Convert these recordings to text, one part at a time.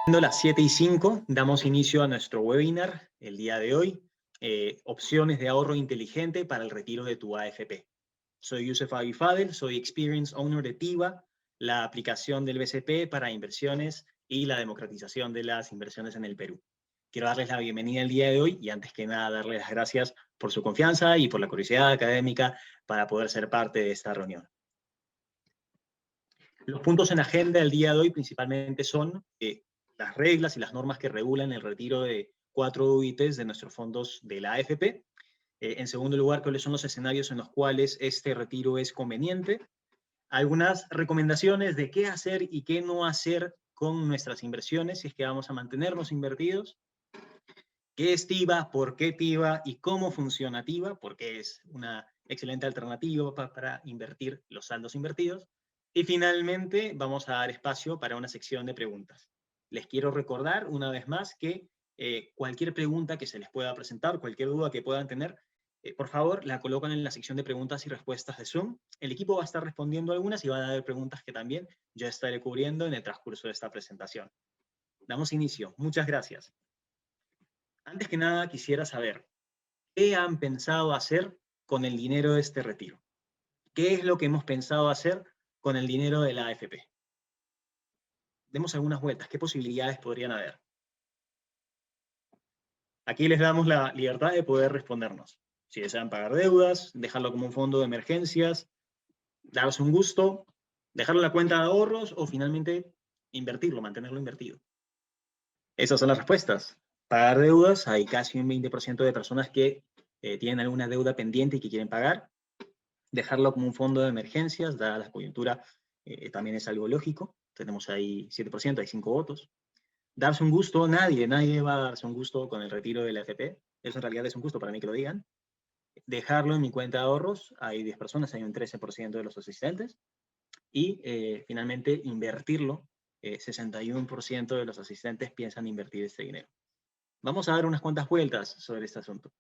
Siendo las 7:05, damos inicio a nuestro webinar el día de hoy, opciones de ahorro inteligente para el retiro de tu AFP. Soy Youssef Abifadel, soy Experience Owner de TIVA, la aplicación del BCP para inversiones y la democratización de las inversiones en el Perú. Quiero darles la bienvenida el día de hoy y antes que nada darles las gracias por su confianza y por la curiosidad académica para poder ser parte de esta reunión. Los puntos en agenda del día de hoy principalmente son las reglas y las normas que regulan el retiro de 4 UITs de nuestros fondos de la AFP. En segundo lugar, cuáles son los escenarios en los cuales este retiro es conveniente. Algunas recomendaciones de qué hacer y qué no hacer con nuestras inversiones, si es que vamos a mantenernos invertidos. ¿Qué es TIVA? ¿Por qué TIVA? ¿Y cómo funciona TIVA? Porque es una excelente alternativa para invertir los saldos invertidos. Y finalmente vamos a dar espacio para una sección de preguntas. Les quiero recordar una vez más que cualquier pregunta que se les pueda presentar, cualquier duda que puedan tener, por favor la colocan en la sección de preguntas y respuestas de Zoom. El equipo va a estar respondiendo algunas y van a haber preguntas que también yo estaré cubriendo en el transcurso de esta presentación. Damos inicio. Muchas gracias. Antes que nada quisiera saber, ¿qué han pensado hacer con el dinero de este retiro? ¿Qué es lo que hemos pensado hacer con el dinero de la AFP? Demos algunas vueltas. ¿Qué posibilidades podrían haber? Aquí les damos la libertad de poder respondernos. Si desean pagar deudas, dejarlo como un fondo de emergencias, darse un gusto, dejarlo en la cuenta de ahorros o finalmente invertirlo, mantenerlo invertido. Esas son las respuestas. Pagar deudas, hay casi un 20% de personas que tienen alguna deuda pendiente y que quieren pagar. Dejarlo como un fondo de emergencias, dada la coyuntura, también es algo lógico. Tenemos ahí 7%, hay 5 votos. Darse un gusto, nadie va a darse un gusto con el retiro de la AFP. Eso en realidad es un gusto para mí que lo digan. Dejarlo en mi cuenta de ahorros, hay 10 personas, hay un 13% de los asistentes. Y finalmente invertirlo, 61% de los asistentes piensan invertir este dinero. Vamos a dar unas cuantas vueltas sobre este asunto.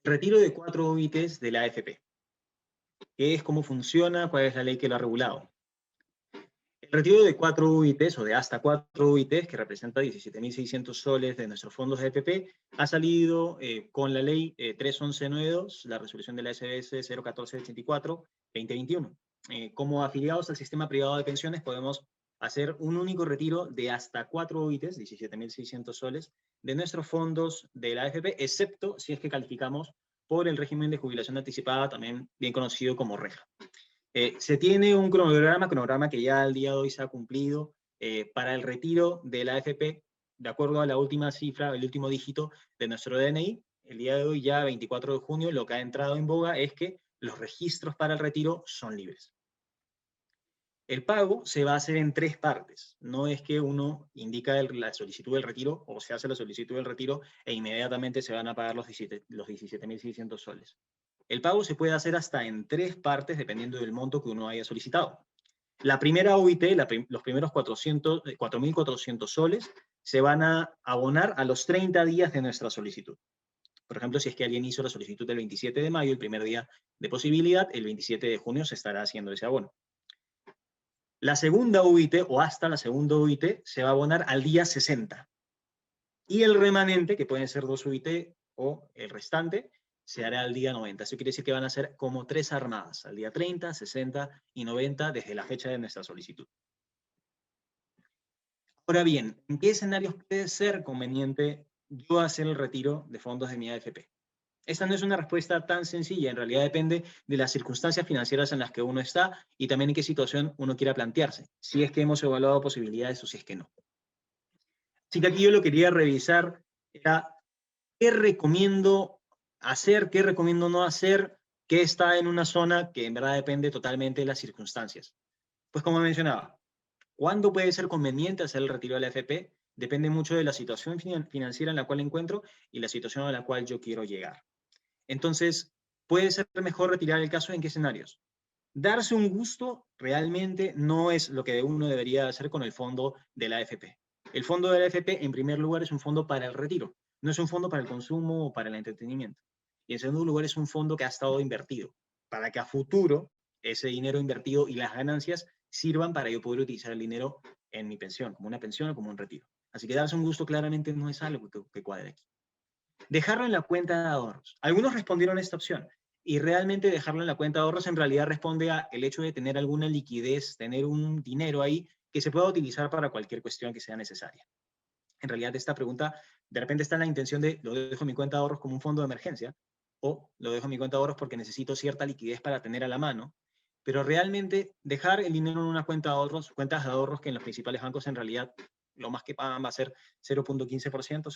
Retiro de 4 UITs de la AFP. ¿Qué es, cómo funciona, cuál es la ley que lo ha regulado? El retiro de 4 UITs o de hasta 4 UITs, que representa 17.600 soles de nuestros fondos de AFP, ha salido con la ley 3192, la resolución de la SBS 01484-2021. Como afiliados al sistema privado de pensiones podemos hacer un único retiro de hasta 4 UITs, 17.600 soles, de nuestros fondos de la AFP, excepto si es que calificamos por el régimen de jubilación anticipada, también bien conocido como REJA. Se tiene un cronograma que ya al día de hoy se ha cumplido para el retiro de la AFP, de acuerdo a la última cifra, el último dígito de nuestro DNI. El día de hoy, ya 24 de junio, lo que ha entrado en boga es que los registros para el retiro son libres. El pago se va a hacer en 3 partes. No es que uno indica la solicitud del retiro o se hace la solicitud del retiro e inmediatamente se van a pagar los 17.600 soles. El pago se puede hacer hasta en 3 partes dependiendo del monto que uno haya solicitado. La primera UIT, los primeros 4.400 soles, se van a abonar a los 30 días de nuestra solicitud. Por ejemplo, si es que alguien hizo la solicitud el 27 de mayo, el primer día de posibilidad, el 27 de junio se estará haciendo ese abono. La segunda UIT, o hasta la segunda UIT, se va a abonar al día 60. Y el remanente, que pueden ser 2 UIT o el restante, se hará al día 90. Eso quiere decir que van a ser como 3 armadas, al día 30, 60 y 90 desde la fecha de nuestra solicitud. Ahora bien, ¿en qué escenarios puede ser conveniente yo hacer el retiro de fondos de mi AFP? Esta no es una respuesta tan sencilla, en realidad depende de las circunstancias financieras en las que uno está y también en qué situación uno quiera plantearse, si es que hemos evaluado posibilidades o si es que no. Así que aquí yo lo quería revisar, era qué recomiendo hacer, qué recomiendo no hacer, qué está en una zona que en verdad depende totalmente de las circunstancias. Pues como mencionaba, ¿cuándo puede ser conveniente hacer el retiro de la AFP? Depende mucho de la situación financiera en la cual encuentro y la situación a la cual yo quiero llegar. Entonces, ¿puede ser mejor retirar el caso en qué escenarios? Darse un gusto realmente no es lo que uno debería hacer con el fondo de la AFP. El fondo de la AFP, en primer lugar, es un fondo para el retiro. No es un fondo para el consumo o para el entretenimiento. Y en segundo lugar, es un fondo que ha estado invertido para que a futuro ese dinero invertido y las ganancias sirvan para yo poder utilizar el dinero en mi pensión, como una pensión o como un retiro. Así que darse un gusto claramente no es algo que cuadre aquí. Dejarlo en la cuenta de ahorros. Algunos respondieron a esta opción y realmente dejarlo en la cuenta de ahorros en realidad responde al hecho de tener alguna liquidez, tener un dinero ahí que se pueda utilizar para cualquier cuestión que sea necesaria. En realidad esta pregunta de repente está en la intención de lo dejo en mi cuenta de ahorros como un fondo de emergencia o lo dejo en mi cuenta de ahorros porque necesito cierta liquidez para tener a la mano, pero realmente dejar el dinero en una cuenta de ahorros, cuentas de ahorros que en los principales bancos en realidad lo más que pagan va a ser 0.15%,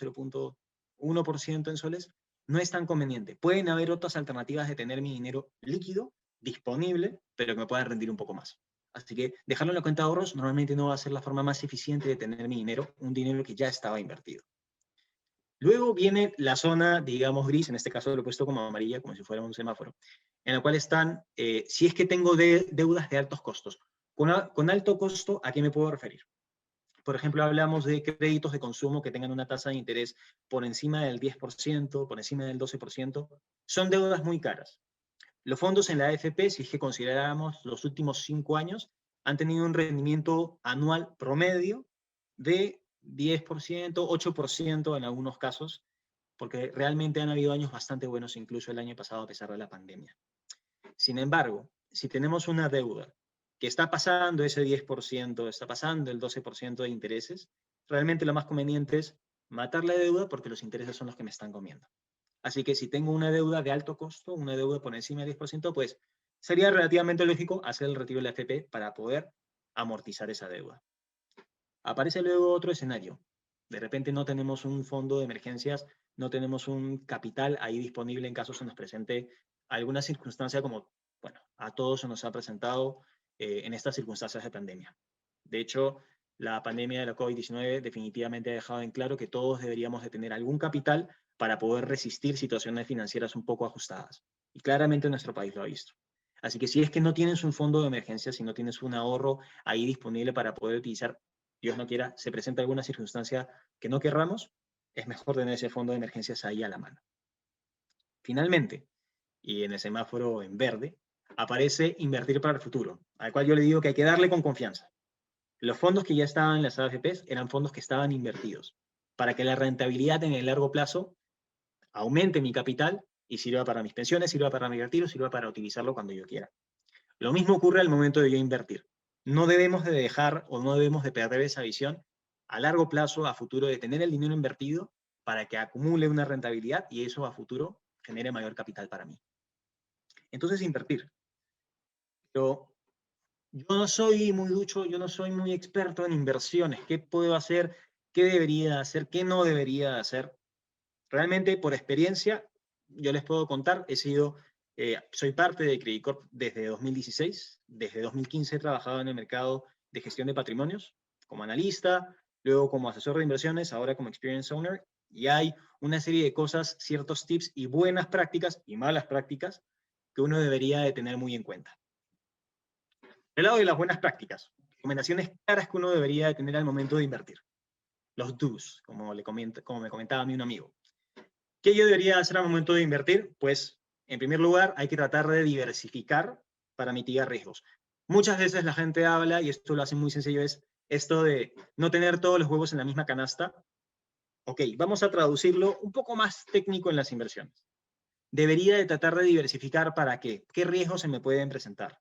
0.1% en soles, no es tan conveniente. Pueden haber otras alternativas de tener mi dinero líquido, disponible, pero que me puedan rendir un poco más. Así que dejarlo en la cuenta de ahorros normalmente no va a ser la forma más eficiente de tener mi dinero, un dinero que ya estaba invertido. Luego viene la zona, digamos, gris, en este caso lo he puesto como amarilla, como si fuera un semáforo, en la cual están, si es que tengo deudas de altos costos. Con alto costo, ¿a qué me puedo referir? Por ejemplo, hablamos de créditos de consumo que tengan una tasa de interés por encima del 10%, por encima del 12%. Son deudas muy caras. Los fondos en la AFP, si es que consideráramos los últimos 5 años, han tenido un rendimiento anual promedio de 10%, 8% en algunos casos, porque realmente han habido años bastante buenos, incluso el año pasado a pesar de la pandemia. Sin embargo, si tenemos una deuda que está pasando ese 10%, está pasando el 12% de intereses, realmente lo más conveniente es matar la deuda porque los intereses son los que me están comiendo. Así que si tengo una deuda de alto costo, una deuda por encima del 10%, pues sería relativamente lógico hacer el retiro de la FP para poder amortizar esa deuda. Aparece luego otro escenario. De repente no tenemos un fondo de emergencias, no tenemos un capital ahí disponible en caso se nos presente alguna circunstancia como, bueno, a todos se nos ha presentado en estas circunstancias de pandemia. De hecho, la pandemia de la COVID-19 definitivamente ha dejado en claro que todos deberíamos de tener algún capital para poder resistir situaciones financieras un poco ajustadas. Y claramente nuestro país lo ha visto. Así que si es que no tienes un fondo de emergencia, si no tienes un ahorro ahí disponible para poder utilizar, Dios no quiera, se presenta alguna circunstancia que no querramos, es mejor tener ese fondo de emergencias ahí a la mano. Finalmente, y en el semáforo en verde, aparece invertir para el futuro, al cual yo le digo que hay que darle con confianza. Los fondos que ya estaban en las AFPs eran fondos que estaban invertidos, para que la rentabilidad en el largo plazo aumente mi capital y sirva para mis pensiones, sirva para mi retiro, sirva para utilizarlo cuando yo quiera. Lo mismo ocurre al momento de yo invertir. No debemos de dejar o no debemos de perder esa visión a largo plazo, a futuro, de tener el dinero invertido para que acumule una rentabilidad y eso a futuro genere mayor capital para mí. Entonces, invertir. Pero yo no soy muy ducho, yo no soy muy experto en inversiones. ¿Qué puedo hacer? ¿Qué debería hacer? ¿Qué no debería hacer? Realmente, por experiencia, yo les puedo contar, soy parte de Credit Corp desde 2016, desde 2015 he trabajado en el mercado de gestión de patrimonios como analista, luego como asesor de inversiones, ahora como experience owner, y hay una serie de cosas, ciertos tips y buenas prácticas y malas prácticas que uno debería de tener muy en cuenta. Del lado de las buenas prácticas, recomendaciones claras que uno debería de tener al momento de invertir. Los do's, como me comentaba a mí un amigo. ¿Qué yo debería hacer al momento de invertir? Pues, en primer lugar, hay que tratar de diversificar para mitigar riesgos. Muchas veces la gente habla, y esto lo hace muy sencillo, es esto de no tener todos los huevos en la misma canasta. Ok, vamos a traducirlo un poco más técnico en las inversiones. Debería de tratar de diversificar para qué. ¿Qué riesgos se me pueden presentar?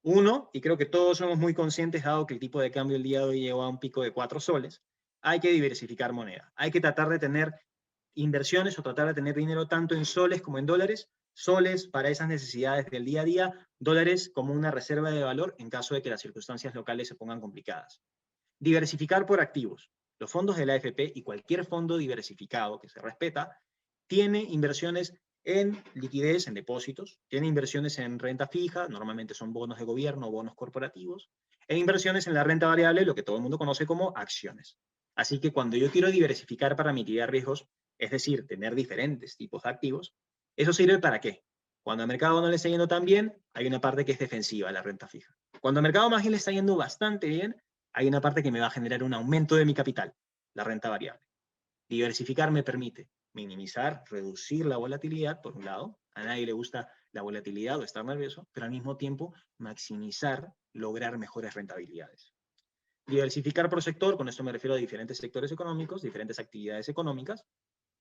Uno, y creo que todos somos muy conscientes, dado que el tipo de cambio el día de hoy llegó a un pico de 4 soles, hay que diversificar moneda. Hay que tratar de tener inversiones o tratar de tener dinero tanto en soles como en dólares, soles para esas necesidades del día a día, dólares como una reserva de valor en caso de que las circunstancias locales se pongan complicadas. Diversificar por activos. Los fondos de la AFP y cualquier fondo diversificado que se respeta tiene inversiones en liquidez, en depósitos, tiene inversiones en renta fija, normalmente son bonos de gobierno o bonos corporativos, e inversiones en la renta variable, lo que todo el mundo conoce como acciones. Así que cuando yo quiero diversificar para mitigar riesgos, es decir, tener diferentes tipos de activos, ¿eso sirve para qué? Cuando al mercado no le está yendo tan bien, hay una parte que es defensiva, la renta fija. Cuando al mercado más bien le está yendo bastante bien, hay una parte que me va a generar un aumento de mi capital, la renta variable. Diversificar me permite minimizar, reducir la volatilidad, por un lado, a nadie le gusta la volatilidad o estar nervioso, pero al mismo tiempo maximizar, lograr mejores rentabilidades. Diversificar por sector, con esto me refiero a diferentes sectores económicos, diferentes actividades económicas.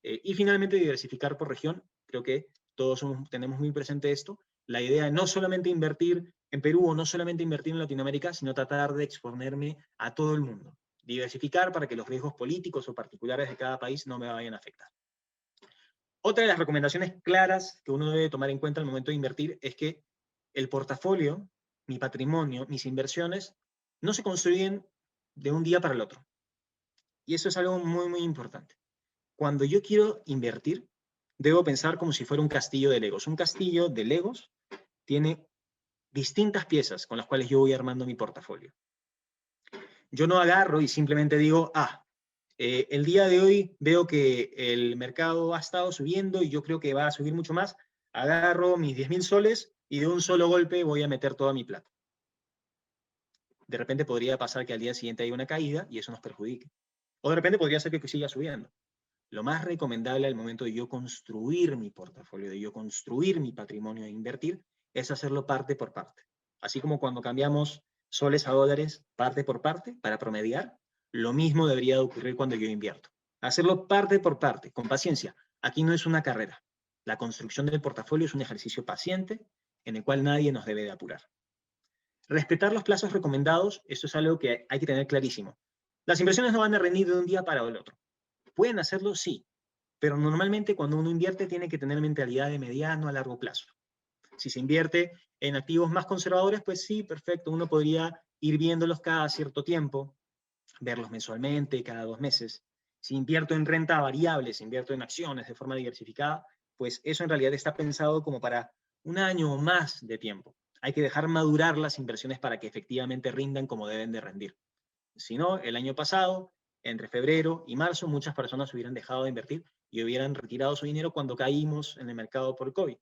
Y finalmente, diversificar por región. Creo que todos tenemos muy presente esto. La idea de no solamente invertir en Perú o no solamente invertir en Latinoamérica, sino tratar de exponerme a todo el mundo. Diversificar para que los riesgos políticos o particulares de cada país no me vayan a afectar. Otra de las recomendaciones claras que uno debe tomar en cuenta al momento de invertir es que el portafolio, mi patrimonio, mis inversiones, no se construyen de un día para el otro. Y eso es algo muy, muy importante. Cuando yo quiero invertir, debo pensar como si fuera un castillo de Legos. Un castillo de Legos tiene distintas piezas con las cuales yo voy armando mi portafolio. Yo no agarro y simplemente digo, el día de hoy veo que el mercado ha estado subiendo y yo creo que va a subir mucho más. Agarro mis 10.000 soles y de un solo golpe voy a meter toda mi plata. De repente podría pasar que al día siguiente haya una caída y eso nos perjudique. O de repente podría ser que siga subiendo. Lo más recomendable al momento de yo construir mi portafolio, de yo construir mi patrimonio e invertir, es hacerlo parte por parte. Así como cuando cambiamos soles a dólares parte por parte para promediar, lo mismo debería de ocurrir cuando yo invierto. Hacerlo parte por parte, con paciencia. Aquí no es una carrera. La construcción del portafolio es un ejercicio paciente en el cual nadie nos debe de apurar. Respetar los plazos recomendados, esto es algo que hay que tener clarísimo. Las inversiones no van a rendir de un día para el otro. ¿Pueden hacerlo? Sí, pero normalmente cuando uno invierte tiene que tener mentalidad de mediano a largo plazo. Si se invierte en activos más conservadores, pues sí, perfecto, uno podría ir viéndolos cada cierto tiempo, verlos mensualmente, cada 2 meses. Si invierto en renta variable, si invierto en acciones de forma diversificada, pues eso en realidad está pensado como para un año o más de tiempo. Hay que dejar madurar las inversiones para que efectivamente rindan como deben de rendir. Si no, el año pasado, entre febrero y marzo, muchas personas hubieran dejado de invertir y hubieran retirado su dinero cuando caímos en el mercado por COVID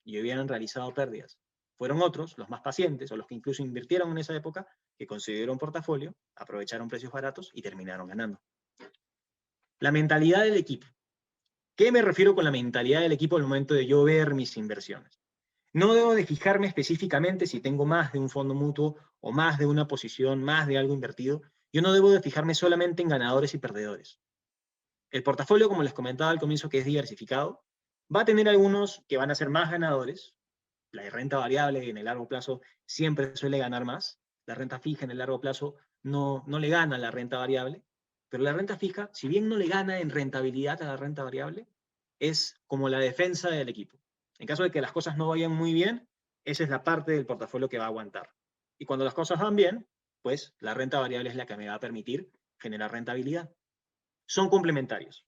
y hubieran realizado pérdidas. Fueron otros, los más pacientes, o los que incluso invirtieron en esa época, que consiguieron portafolio, aprovecharon precios baratos y terminaron ganando. La mentalidad del equipo. ¿Qué me refiero con la mentalidad del equipo al momento de yo ver mis inversiones? No debo de fijarme específicamente si tengo más de un fondo mutuo o más de una posición, más de algo invertido. Yo no debo de fijarme solamente en ganadores y perdedores. El portafolio, como les comentaba al comienzo, que es diversificado, va a tener algunos que van a ser más ganadores. La renta variable en el largo plazo siempre suele ganar más. La renta fija en el largo plazo no le gana a la renta variable. Pero la renta fija, si bien no le gana en rentabilidad a la renta variable, es como la defensa del equipo. En caso de que las cosas no vayan muy bien, esa es la parte del portafolio que va a aguantar. Y cuando las cosas van bien, pues la renta variable es la que me va a permitir generar rentabilidad. Son complementarios.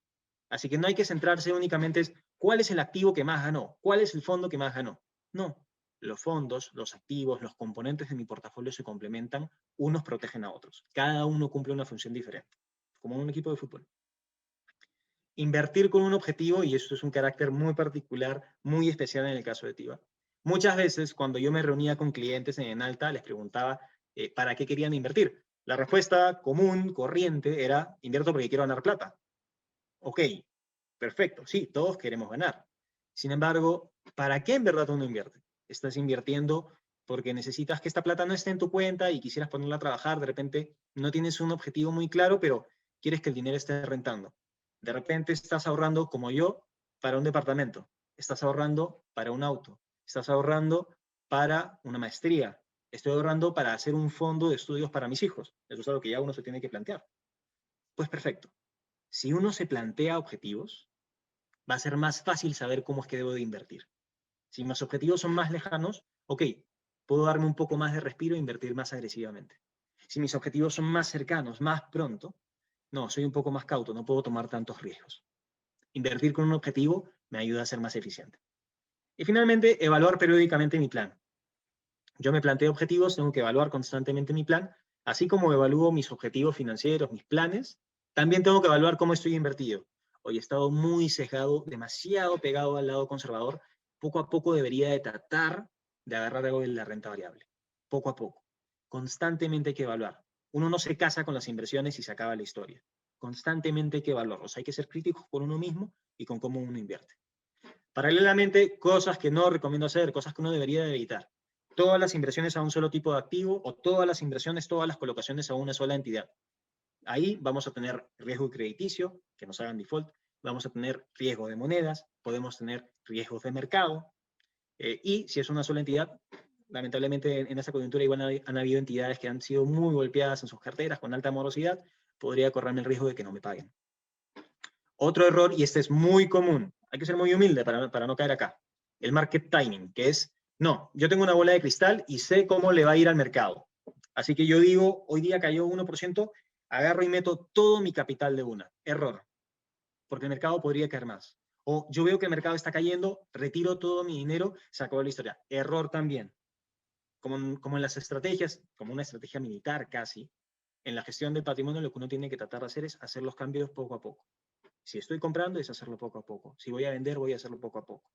Así que no hay que centrarse únicamente en cuál es el activo que más ganó, cuál es el fondo que más ganó. No, los fondos, los activos, los componentes de mi portafolio se complementan, unos protegen a otros. Cada uno cumple una función diferente, como en un equipo de fútbol. Invertir con un objetivo, y esto es un carácter muy particular, muy especial en el caso de Tiva. Muchas veces cuando yo me reunía con clientes en Enalta, les preguntaba para qué querían invertir. La respuesta común, corriente, era invierto porque quiero ganar plata. Ok, perfecto, sí, todos queremos ganar. Sin embargo, ¿para qué en verdad uno invierte? Estás invirtiendo porque necesitas que esta plata no esté en tu cuenta y quisieras ponerla a trabajar, de repente no tienes un objetivo muy claro, pero quieres que el dinero esté rentando. De repente estás ahorrando, como yo, para un departamento, estás ahorrando para un auto, estás ahorrando para una maestría, estoy ahorrando para hacer un fondo de estudios para mis hijos. Eso es algo que ya uno se tiene que plantear. Pues perfecto. Si uno se plantea objetivos, va a ser más fácil saber cómo es que debo de invertir. Si mis objetivos son más lejanos, ok, puedo darme un poco más de respiro e invertir más agresivamente. Si mis objetivos son más cercanos, más pronto, no, soy un poco más cauto, no puedo tomar tantos riesgos. Invertir con un objetivo me ayuda a ser más eficiente. Y finalmente, evaluar periódicamente mi plan. Yo me planteo objetivos, tengo que evaluar constantemente mi plan, así como evalúo mis objetivos financieros, mis planes, también tengo que evaluar cómo estoy invertido. Hoy he estado muy sesgado, demasiado pegado al lado conservador. Poco a poco debería de tratar de agarrar algo de la renta variable. Poco a poco. Constantemente hay que evaluar. Uno no se casa con las inversiones y se acaba la historia. Constantemente hay que evaluarlos. Hay que ser críticos con uno mismo y con cómo uno invierte. Paralelamente, cosas que no recomiendo hacer, cosas que uno debería de evitar. todas las inversiones a un solo tipo de activo o todas las inversiones, todas las colocaciones a una sola entidad. Ahí vamos a tener riesgo crediticio, que nos hagan default, vamos a tener riesgo de monedas, podemos tener riesgos de mercado, y si es una sola entidad, lamentablemente en esa coyuntura igual han habido entidades que han sido muy golpeadas en sus carteras con alta morosidad, podría correrme el riesgo de que no me paguen. Otro error, y este es muy común, hay que ser muy humilde para no caer acá, el market timing, que es, no, yo tengo una bola de cristal y sé cómo le va a ir al mercado. Así que yo digo, hoy día cayó 1%, agarro y meto todo mi capital de una. Error, porque el mercado podría caer más. O yo veo que el mercado está cayendo, retiro todo mi dinero, se acabó la historia. Error también. Como en las estrategias, como una estrategia militar casi, en la gestión del patrimonio lo que uno tiene que tratar de hacer es hacer los cambios poco a poco. Si estoy comprando, es hacerlo poco a poco. Si voy a vender, voy a hacerlo poco a poco.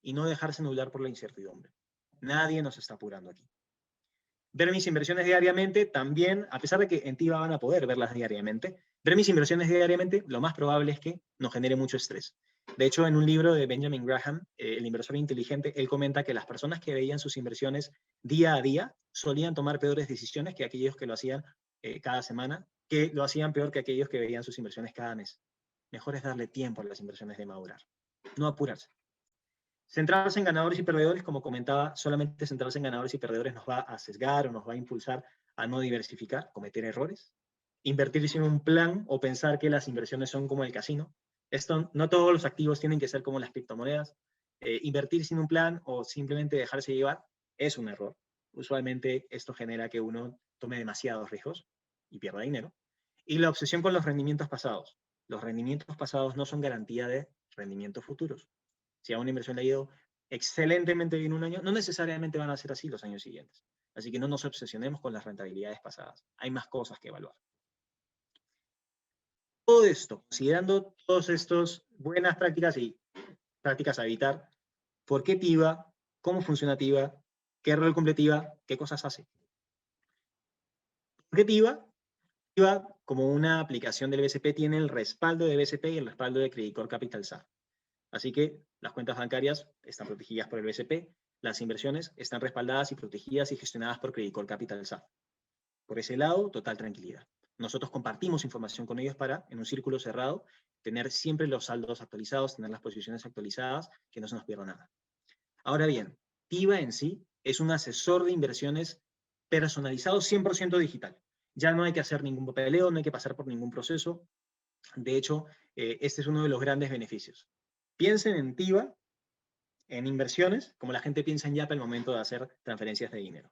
Y no dejarse nublar por la incertidumbre. Nadie nos está apurando aquí. Ver mis inversiones diariamente también, a pesar de que en TIVA van a poder verlas diariamente, ver mis inversiones diariamente, lo más probable es que nos genere mucho estrés. De hecho, en un libro de Benjamin Graham, El inversor inteligente, él comenta que las personas que veían sus inversiones día a día solían tomar peores decisiones que aquellos que lo hacían cada semana, que lo hacían peor que aquellos que veían sus inversiones cada mes. Mejor es darle tiempo a las inversiones de madurar, no apurarse. Centrarse en ganadores y perdedores, como comentaba, solamente centrarse en ganadores y perdedores nos va a sesgar o nos va a impulsar a no diversificar, cometer errores. Invertir sin un plan o pensar que las inversiones son como el casino. Esto, no todos los activos tienen que ser como las criptomonedas. Invertir sin un plan o simplemente dejarse llevar es un error. Usualmente esto genera que uno tome demasiados riesgos y pierda dinero. Y la obsesión con los rendimientos pasados. Los rendimientos pasados no son garantía de rendimientos futuros. Si a una inversión le ha ido excelentemente bien un año, no necesariamente van a ser así los años siguientes. Así que no nos obsesionemos con las rentabilidades pasadas. Hay más cosas que evaluar. Todo esto, considerando todas estas buenas prácticas y prácticas a evitar, ¿por qué TIVA? ¿Cómo funciona TIVA? ¿Qué rol cumple TIVA? ¿Qué cosas hace? ¿Por qué TIVA? TIVA, como una aplicación del BCP, tiene el respaldo de BCP y el respaldo de Credit Corp Capital SAF. Así que las cuentas bancarias están protegidas por el BCP, las inversiones están respaldadas y protegidas y gestionadas por Credit Corp Capital SAF. Por ese lado, total tranquilidad. Nosotros compartimos información con ellos para, en un círculo cerrado, tener siempre los saldos actualizados, tener las posiciones actualizadas, que no se nos pierda nada. Ahora bien, TIVA en sí es un asesor de inversiones personalizado 100% digital. Ya no hay que hacer ningún papeleo, no hay que pasar por ningún proceso. De hecho, este es uno de los grandes beneficios. Piensen en TIVA, en inversiones, como la gente piensa en YAPA al momento de hacer transferencias de dinero.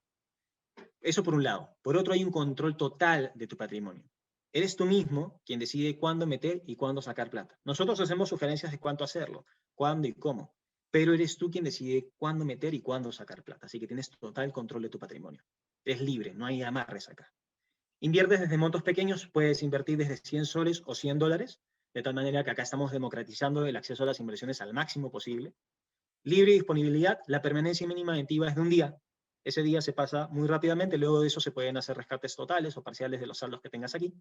Eso por un lado. Por otro, hay un control total de tu patrimonio. Eres tú mismo quien decide cuándo meter y cuándo sacar plata. Nosotros hacemos sugerencias de cuánto hacerlo, cuándo y cómo, pero eres tú quien decide cuándo meter y cuándo sacar plata. Así que tienes total control de tu patrimonio. Eres libre, no hay amarres acá. Inviertes desde montos pequeños, puedes invertir desde 100 soles o 100 dólares, de tal manera que acá estamos democratizando el acceso a las inversiones al máximo posible. Libre disponibilidad, la permanencia mínima en TIVA es de un día. Ese día se pasa muy rápidamente, luego de eso se pueden hacer rescates totales o parciales de los saldos que tengas aquí.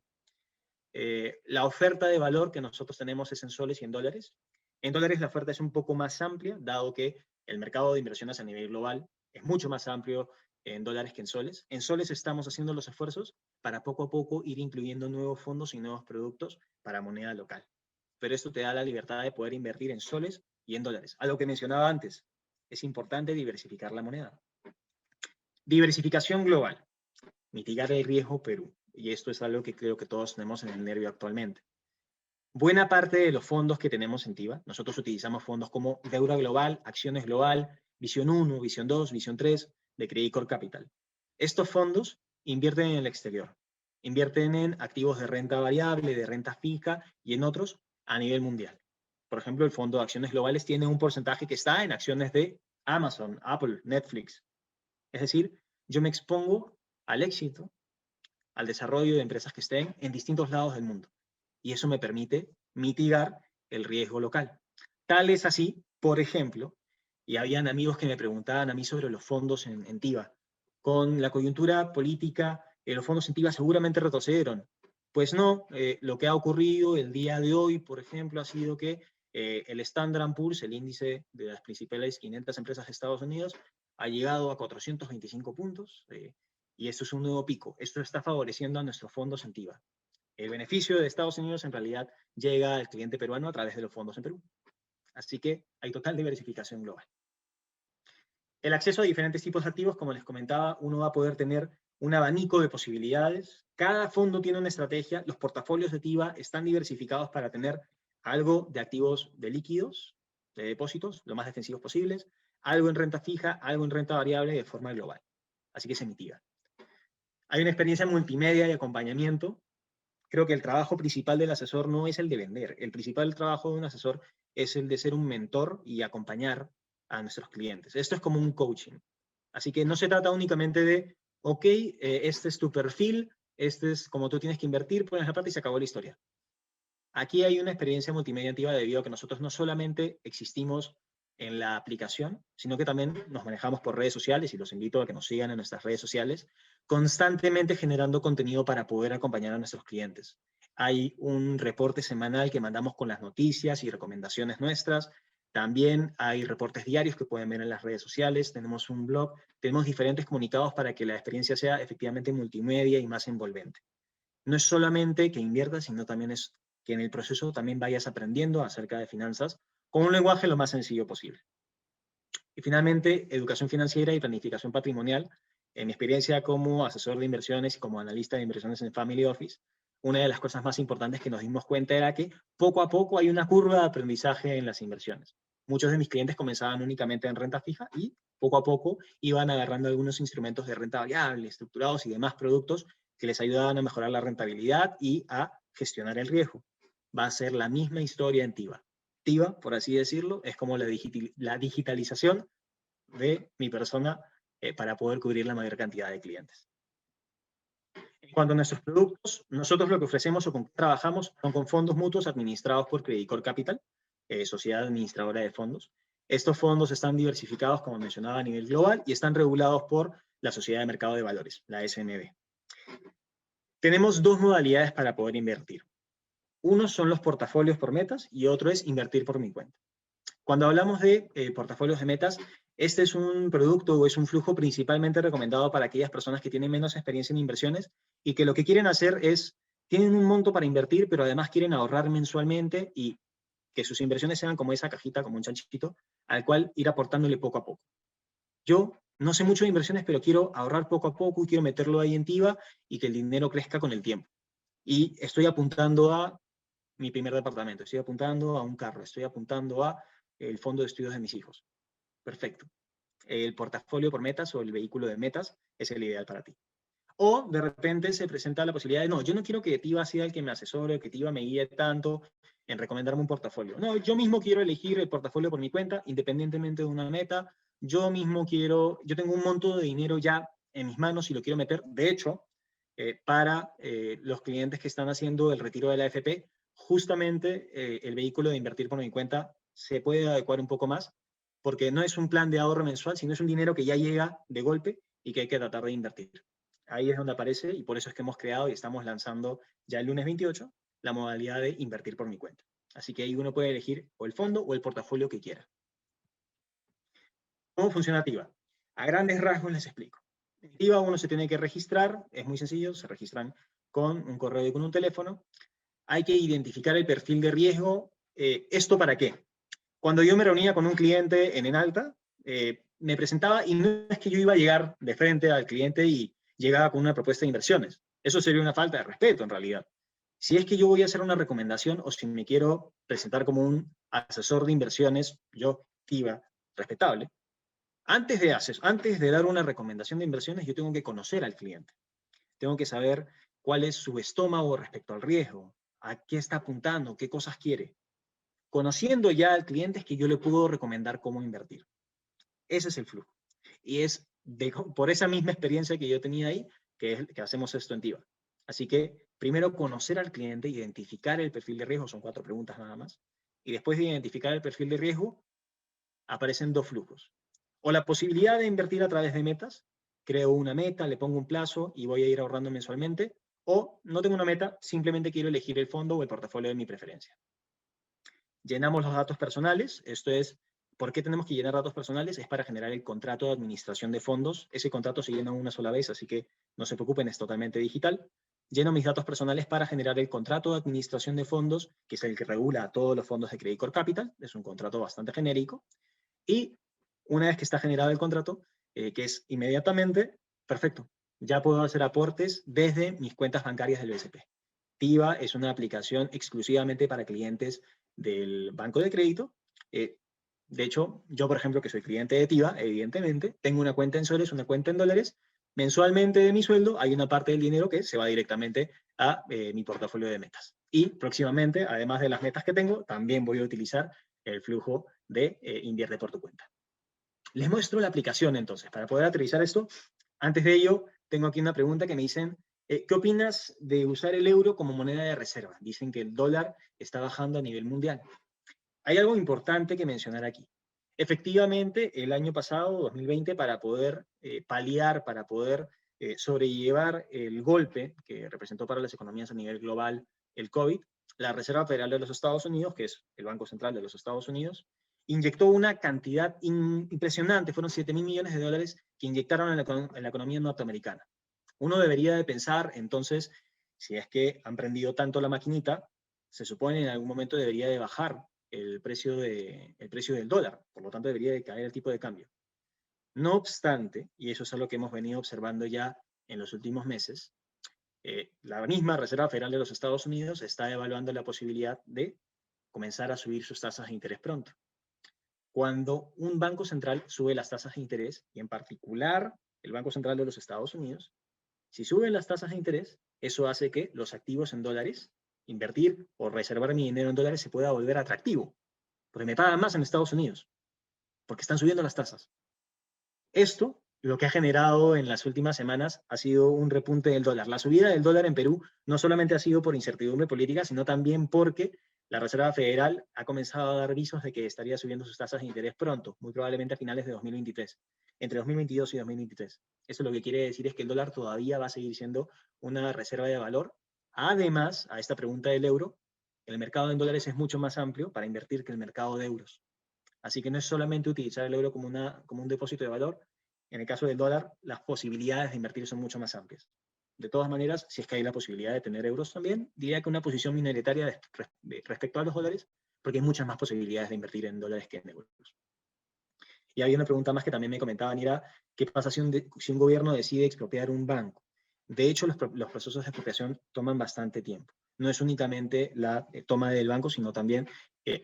La oferta de valor que nosotros tenemos es en soles y en dólares. En dólares la oferta es un poco más amplia, dado que el mercado de inversiones a nivel global es mucho más amplio en dólares que en soles. En soles estamos haciendo los esfuerzos para poco a poco ir incluyendo nuevos fondos y nuevos productos para moneda local. Pero esto te da la libertad de poder invertir en soles y en dólares. A lo que mencionaba antes, es importante diversificar la moneda. Diversificación global, mitigar el riesgo Perú. Y esto es algo que creo que todos tenemos en el nervio actualmente. Buena parte de los fondos que tenemos en TIVA, nosotros utilizamos fondos como Deuda Global, Acciones Global, Visión 1, Visión 2, Visión 3, de Credit Corp Capital. Estos fondos invierten en el exterior, invierten en activos de renta variable, de renta fija y en otros a nivel mundial. Por ejemplo, el fondo de acciones globales tiene un porcentaje que está en acciones de Amazon, Apple, Netflix. Es decir, yo me expongo al éxito, al desarrollo de empresas que estén en distintos lados del mundo. Y eso me permite mitigar el riesgo local. Tal es así, por ejemplo, y habían amigos que me preguntaban a mí sobre los fondos en TIVA. Con la coyuntura política, los fondos en TIVA seguramente retrocedieron. Pues no, lo que ha ocurrido el día de hoy, por ejemplo, ha sido que el Standard & Poor's, el índice de las principales 500 empresas de Estados Unidos, ha llegado a 425 puntos, y esto es un nuevo pico. Esto está favoreciendo a nuestros fondos en TIVA. El beneficio de Estados Unidos en realidad llega al cliente peruano a través de los fondos en Perú. Así que hay total diversificación global. El acceso a diferentes tipos de activos, como les comentaba, uno va a poder tener un abanico de posibilidades. Cada fondo tiene una estrategia. Los portafolios de TIVA están diversificados para tener algo de activos de líquidos, de depósitos, lo más defensivos posibles, algo en renta fija, algo en renta variable de forma global. Así que se mitiga. Hay una experiencia multimedia y acompañamiento. Creo que el trabajo principal del asesor no es el de vender. El principal trabajo de un asesor es el de ser un mentor y acompañar a nuestros clientes. Esto es como un coaching. Así que no se trata únicamente de, ok, este es tu perfil, este es como tú tienes que invertir, pones la plata y se acabó la historia. Aquí hay una experiencia multimedia activa debido a que nosotros no solamente existimos en la aplicación, sino que también nos manejamos por redes sociales, y los invito a que nos sigan en nuestras redes sociales, constantemente generando contenido para poder acompañar a nuestros clientes. Hay un reporte semanal que mandamos con las noticias y recomendaciones nuestras. También hay reportes diarios que pueden ver en las redes sociales. Tenemos un blog, tenemos diferentes comunicados para que la experiencia sea efectivamente multimedia y más envolvente. No es solamente que inviertas, sino también es que en el proceso también vayas aprendiendo acerca de finanzas con un lenguaje lo más sencillo posible. Y finalmente, educación financiera y planificación patrimonial. En mi experiencia como asesor de inversiones y como analista de inversiones en Family Office, una de las cosas más importantes que nos dimos cuenta era que poco a poco hay una curva de aprendizaje en las inversiones. Muchos de mis clientes comenzaban únicamente en renta fija y poco a poco iban agarrando algunos instrumentos de renta variable, estructurados y demás productos que les ayudaban a mejorar la rentabilidad y a gestionar el riesgo. Va a ser la misma historia en TIVA. TIVA, por así decirlo, es como la digitalización de mi persona para poder cubrir la mayor cantidad de clientes. En cuanto a nuestros productos, nosotros lo que ofrecemos o con que trabajamos son con fondos mutuos administrados por Credit Corp Capital, sociedad administradora de fondos. Estos fondos están diversificados, como mencionaba, a nivel global y están regulados por la Sociedad de Mercado de Valores, la SMB. Tenemos dos modalidades para poder invertir. Uno son los portafolios por metas y otro es invertir por mi cuenta. Cuando hablamos de portafolios de metas, este es un producto o es un flujo principalmente recomendado para aquellas personas que tienen menos experiencia en inversiones y que lo que quieren hacer es, tienen un monto para invertir, pero además quieren ahorrar mensualmente y que sus inversiones sean como esa cajita, como un chanchito, al cual ir aportándole poco a poco. Yo no sé mucho de inversiones, pero quiero ahorrar poco a poco y quiero meterlo ahí en TIVA y que el dinero crezca con el tiempo. Y estoy apuntando a mi primer departamento, estoy apuntando a un carro, estoy apuntando a el fondo de estudios de mis hijos. Perfecto. El portafolio por metas o el vehículo de metas es el ideal para ti. O de repente se presenta la posibilidad de, no, yo no quiero que TIVA sea el que me asesore, que TIVA me guíe tanto en recomendarme un portafolio. No, yo mismo quiero elegir el portafolio por mi cuenta, independientemente de una meta. Yo mismo quiero, yo tengo un monto de dinero ya en mis manos y lo quiero meter. De hecho, para los clientes que están haciendo el retiro de la AFP, justamente el vehículo de invertir por mi cuenta se puede adecuar un poco más, porque no es un plan de ahorro mensual, sino es un dinero que ya llega de golpe y que hay que tratar de invertir. Ahí es donde aparece y por eso es que hemos creado y estamos lanzando ya el lunes 28 la modalidad de invertir por mi cuenta. Así que ahí uno puede elegir o el fondo o el portafolio que quiera. ¿Cómo funciona TIVA? A grandes rasgos les explico. En TIVA uno se tiene que registrar, es muy sencillo, se registran con un correo y con un teléfono. Hay que identificar el perfil de riesgo. ¿Esto para qué? Cuando yo me reunía con un cliente en Enalta, me presentaba y no es que yo iba a llegar de frente al cliente y llegaba con una propuesta de inversiones. Eso sería una falta de respeto en realidad. Si es que yo voy a hacer una recomendación o si me quiero presentar como un asesor de inversiones, yo, TIVA, respetable, antes de dar una recomendación de inversiones, yo tengo que conocer al cliente. Tengo que saber cuál es su estómago respecto al riesgo, a qué está apuntando, qué cosas quiere. Conociendo ya al cliente es que yo le puedo recomendar cómo invertir. Ese es el flujo. Y es por esa misma experiencia que yo tenía ahí que hacemos esto en TIVA. Así que primero conocer al cliente, identificar el perfil de riesgo, son 4 preguntas nada más. Y después de identificar el perfil de riesgo, aparecen 2 flujos. O la posibilidad de invertir a través de metas, creo una meta, le pongo un plazo y voy a ir ahorrando mensualmente. O no tengo una meta, simplemente quiero elegir el fondo o el portafolio de mi preferencia. Llenamos los datos personales, esto es ¿Por qué tenemos que llenar datos personales? Es para generar el contrato de administración de fondos. Ese contrato se llena una sola vez, así que no se preocupen, es totalmente digital. Lleno mis datos personales para generar el contrato de administración de fondos, que es el que regula a todos los fondos de Credit Corp Capital. Es un contrato bastante genérico. Y una vez que está generado el contrato, que es inmediatamente, perfecto, ya puedo hacer aportes desde mis cuentas bancarias del BCP. Tiva es una aplicación exclusivamente para clientes del banco de crédito. De hecho, yo, por ejemplo, que soy cliente de Tiva, evidentemente, tengo una cuenta en soles, una cuenta en dólares. Mensualmente de mi sueldo hay una parte del dinero que se va directamente a mi portafolio de metas. Y próximamente, además de las metas que tengo, también voy a utilizar el flujo de invierte por tu cuenta. Les muestro la aplicación entonces. Para poder aterrizar esto, antes de ello, tengo aquí una pregunta que me dicen, ¿qué opinas de usar el euro como moneda de reserva? Dicen que el dólar está bajando a nivel mundial. Hay algo importante que mencionar aquí. Efectivamente, el año pasado, 2020, para poder paliar, para poder sobrellevar el golpe que representó para las economías a nivel global el COVID, la Reserva Federal de los Estados Unidos, que es el Banco Central de los Estados Unidos, inyectó una cantidad impresionante, fueron 7.000 millones de dólares que inyectaron en la economía norteamericana. Uno debería de pensar, entonces, si es que han prendido tanto la maquinita, se supone en algún momento debería de bajar el precio del dólar, por lo tanto debería de caer el tipo de cambio. No obstante, y eso es algo que hemos venido observando ya en los últimos meses, la misma Reserva Federal de los Estados Unidos está evaluando la posibilidad de comenzar a subir sus tasas de interés pronto. Cuando un banco central sube las tasas de interés, y en particular el Banco Central de los Estados Unidos, si suben las tasas de interés, eso hace que los activos en dólares, invertir o reservar mi dinero en dólares se pueda volver atractivo, porque me pagan más en Estados Unidos, porque están subiendo las tasas. Esto, lo que ha generado en las últimas semanas, ha sido un repunte del dólar. La subida del dólar en Perú no solamente ha sido por incertidumbre política, sino también porque la Reserva Federal ha comenzado a dar visos de que estaría subiendo sus tasas de interés pronto, muy probablemente a finales de 2023, entre 2022 y 2023. Eso lo que quiere decir es que el dólar todavía va a seguir siendo una reserva de valor. Además, a esta pregunta del euro, el mercado en dólares es mucho más amplio para invertir que el mercado de euros. Así que no es solamente utilizar el euro como un depósito de valor. En el caso del dólar, las posibilidades de invertir son mucho más amplias. De todas maneras, si es que hay la posibilidad de tener euros también, diría que una posición minoritaria respecto a los dólares, porque hay muchas más posibilidades de invertir en dólares que en euros. Y había una pregunta más que también me comentaban, era, ¿qué pasa si un gobierno decide expropiar un banco? De hecho, los procesos de expropiación toman bastante tiempo. No es únicamente la toma del banco, sino también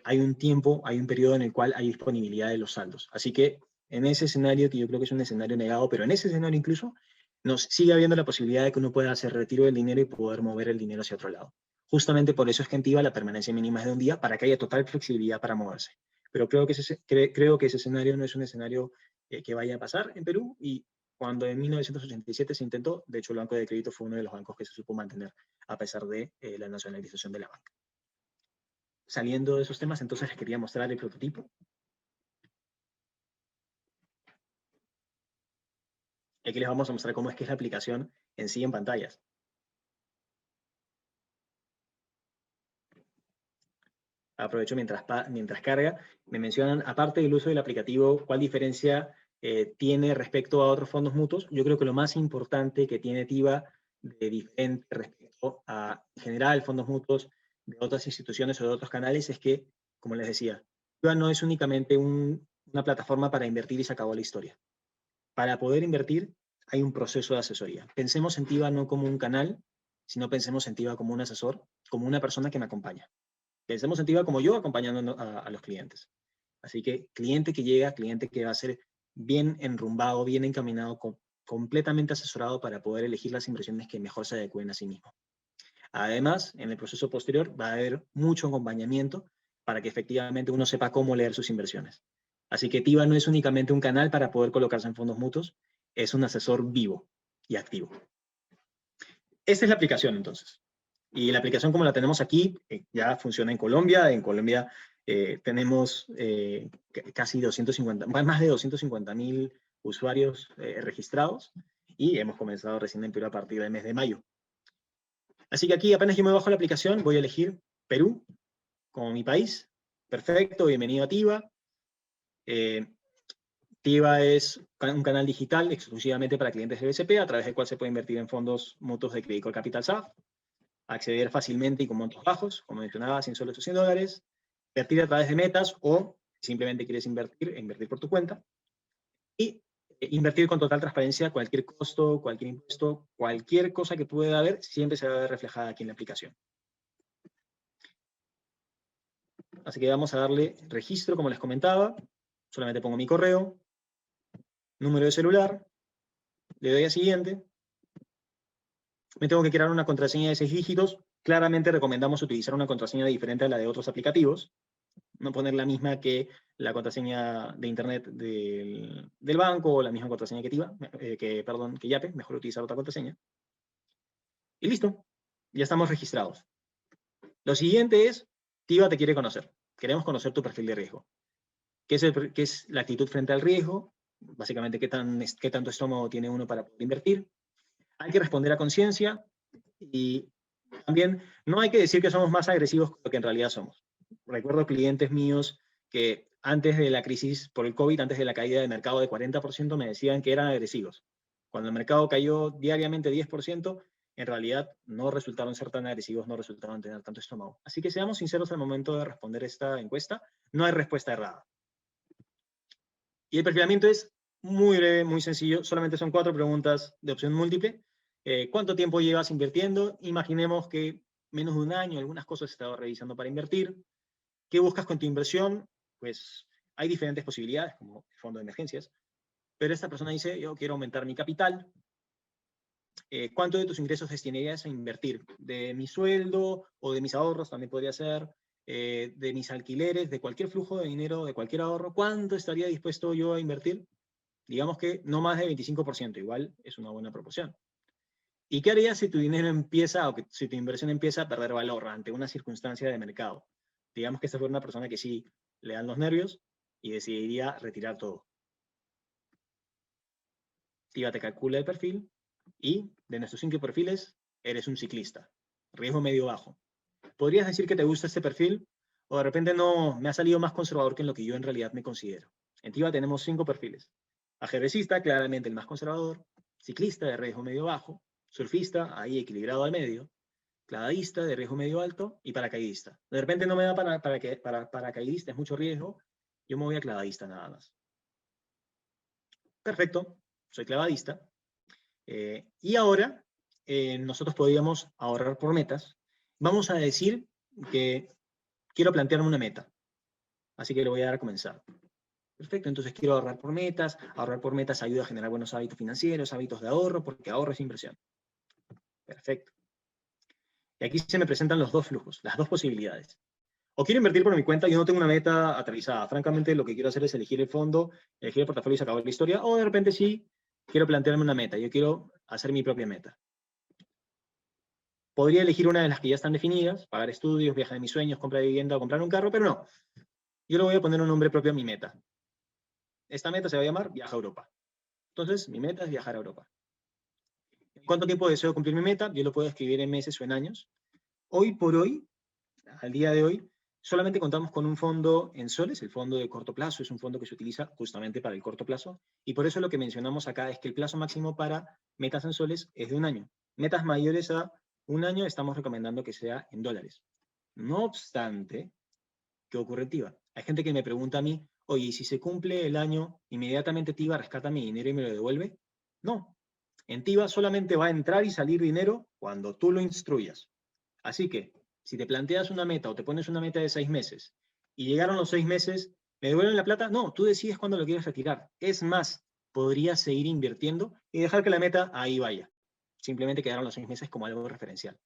hay un tiempo, hay un periodo en el cual hay disponibilidad de los saldos. Así que en ese escenario, que yo creo que es un escenario negado, pero en ese escenario incluso, nos sigue habiendo la posibilidad de que uno pueda hacer retiro del dinero y poder mover el dinero hacia otro lado. Justamente por eso es que en TIVA la permanencia mínima es de un día, para que haya total flexibilidad para moverse. Pero creo que ese escenario no es un escenario que vaya a pasar en Perú, y cuando en 1987 se intentó, de hecho el Banco de Crédito fue uno de los bancos que se supo mantener a pesar de la nacionalización de la banca. Saliendo de esos temas, entonces les quería mostrar el prototipo. Y aquí les vamos a mostrar cómo es que es la aplicación en sí en pantallas. Aprovecho mientras carga. Me mencionan, aparte del uso del aplicativo, ¿cuál diferencia tiene respecto a otros fondos mutuos? Yo creo que lo más importante que tiene TIVA de diferente respecto a, en general, fondos mutuos de otras instituciones o de otros canales es que, como les decía, TIVA no es únicamente una plataforma para invertir y se acabó la historia. Para poder invertir hay un proceso de asesoría. Pensemos en TIVA no como un canal, sino pensemos en TIVA como un asesor, como una persona que me acompaña. Pensemos en TIVA como yo acompañando a los clientes. Así que cliente que llega, cliente que va a ser bien enrumbado, bien encaminado, completamente asesorado para poder elegir las inversiones que mejor se adecúen a sí mismo. Además, en el proceso posterior va a haber mucho acompañamiento para que efectivamente uno sepa cómo leer sus inversiones. Así que TIVA no es únicamente un canal para poder colocarse en fondos mutuos, es un asesor vivo y activo. Esta es la aplicación entonces. Y la aplicación como la tenemos aquí, ya funciona en Colombia. En Colombia tenemos casi 250, más de 250.000 usuarios registrados, y hemos comenzado recién en Perú a partir del mes de mayo. Así que aquí apenas yo me bajo la aplicación, voy a elegir Perú como mi país. Perfecto, bienvenido a TIVA. TIVA es un canal digital exclusivamente para clientes de BCP, a través del cual se puede invertir en fondos mutuos de crédito al capital SAF, acceder fácilmente y con montos bajos, como mencionaba, 100 soles o $100, invertir a través de metas o simplemente quieres invertir por tu cuenta, y invertir con total transparencia. Cualquier costo, cualquier impuesto, cualquier cosa que pueda haber, siempre se va a ver reflejada aquí en la aplicación. Así que vamos a darle registro, como les comentaba. Solamente pongo mi correo, número de celular, le doy a siguiente. Me tengo que crear una contraseña de 6 dígitos. Claramente recomendamos utilizar una contraseña diferente a la de otros aplicativos. No poner la misma que la contraseña de internet del banco, o la misma contraseña que TIVA, que Yape. Mejor utilizar otra contraseña. Y listo. Ya estamos registrados. Lo siguiente es, TIVA te quiere conocer. Queremos conocer tu perfil de riesgo. ¿Qué es la actitud frente al riesgo? Básicamente, ¿qué tanto estómago tiene uno para poder invertir? Hay que responder a conciencia, y también no hay que decir que somos más agresivos que lo que en realidad somos. Recuerdo clientes míos que antes de la crisis por el COVID, antes de la caída del mercado de 40%, me decían que eran agresivos. Cuando el mercado cayó diariamente 10%, en realidad no resultaron ser tan agresivos, no resultaron tener tanto estómago. Así que seamos sinceros al momento de responder esta encuesta. No hay respuesta errada. Y el perfilamiento es muy breve, muy sencillo. Solamente son 4 preguntas de opción múltiple. ¿Cuánto tiempo llevas invirtiendo? Imaginemos que menos de un año, algunas cosas he estado revisando para invertir. ¿Qué buscas con tu inversión? Pues hay diferentes posibilidades, como el fondo de emergencias. Pero esta persona dice, yo quiero aumentar mi capital. ¿Cuánto de tus ingresos destinarías a invertir? ¿De mi sueldo o de mis ahorros? También podría ser. De mis alquileres, de cualquier flujo de dinero, de cualquier ahorro. ¿Cuánto estaría dispuesto yo a invertir? Digamos que no más de 25%, igual es una buena proporción. ¿Y qué harías si tu dinero empieza, o si tu inversión empieza a perder valor ante una circunstancia de mercado? Digamos que esta fue una persona que sí le dan los nervios y decidiría retirar todo. TIVA te calcula el perfil, y de nuestros 5 perfiles, eres un ciclista. Riesgo medio bajo. ¿Podrías decir que te gusta este perfil? O de repente no, me ha salido más conservador que en lo que yo en realidad me considero. En TIVA tenemos 5 perfiles. Ajedrecista, claramente el más conservador. Ciclista, de riesgo medio bajo. Surfista, ahí equilibrado al medio. Clavadista, de riesgo medio alto. Y paracaidista. De repente no me da para paracaidista, es mucho riesgo. Yo me voy a clavadista nada más. Perfecto, soy clavadista. Y ahora, nosotros podríamos ahorrar por metas. Vamos a decir que quiero plantearme una meta. Así que le voy a dar a comenzar. Perfecto, entonces quiero ahorrar por metas. Ahorrar por metas ayuda a generar buenos hábitos financieros, hábitos de ahorro, porque ahorro es inversión. Perfecto. Y aquí se me presentan los 2 flujos, las 2 posibilidades. O quiero invertir por mi cuenta, yo no tengo una meta aterrizada. Francamente, lo que quiero hacer es elegir el fondo, elegir el portafolio y se acabó la historia. O de repente sí, quiero plantearme una meta. Yo quiero hacer mi propia meta. Podría elegir una de las que ya están definidas, pagar estudios, viaje de mis sueños, compra de vivienda o comprar un carro, pero no. Yo le voy a poner un nombre propio a mi meta. Esta meta se va a llamar Viaja a Europa. Entonces, mi meta es viajar a Europa. ¿En cuánto tiempo deseo cumplir mi meta? Yo lo puedo escribir en meses o en años. Hoy por hoy, al día de hoy, solamente contamos con un fondo en soles. El fondo de corto plazo es un fondo que se utiliza justamente para el corto plazo. Y por eso lo que mencionamos acá es que el plazo máximo para metas en soles es de un año. Metas mayores a un año estamos recomendando que sea en dólares. No obstante, ¿qué ocurre en TIVA? Hay gente que me pregunta a mí, oye, ¿y si se cumple el año, inmediatamente TIVA rescata mi dinero y me lo devuelve? No. En TIVA solamente va a entrar y salir dinero cuando tú lo instruyas. Así que, si te planteas una meta o te pones una meta de 6 meses y llegaron los 6 meses, ¿me devuelven la plata? No, tú decides cuándo lo quieres retirar. Es más, podrías seguir invirtiendo y dejar que la meta ahí vaya. Simplemente quedaron los 6 meses como algo referencial.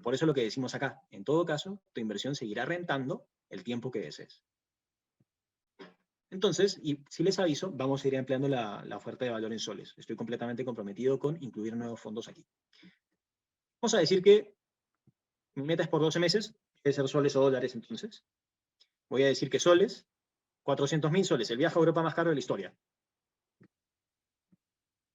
Por eso lo que decimos acá, en todo caso, tu inversión seguirá rentando el tiempo que desees. Entonces, y si les aviso, vamos a ir empleando la oferta de valor en soles. Estoy completamente comprometido con incluir nuevos fondos aquí. Vamos a decir que mi meta es por 12 meses, puede ser soles o dólares entonces. Voy a decir que soles, 400.000 soles, el viaje a Europa más caro de la historia.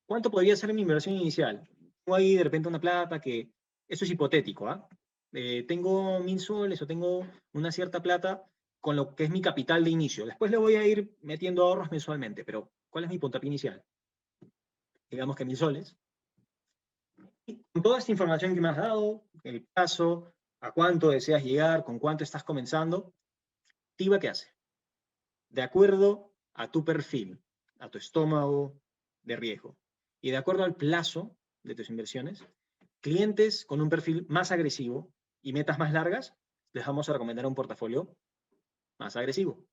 ¿Cuánto podría ser mi inversión inicial? Tengo ahí de repente una plata que, eso es hipotético, ¿ah? Tengo 1.000 soles o tengo una cierta plata con lo que es mi capital de inicio. Después le voy a ir metiendo ahorros mensualmente, pero ¿cuál es mi puntapié inicial? Digamos que 1.000 soles. Y con toda esta información que me has dado, el plazo, a cuánto deseas llegar, con cuánto estás comenzando, TIBA, ¿qué hace? De acuerdo a tu perfil, a tu estómago de riesgo y de acuerdo al plazo de tus inversiones, clientes con un perfil más agresivo y metas más largas, les vamos a recomendar un portafolio más agresivo.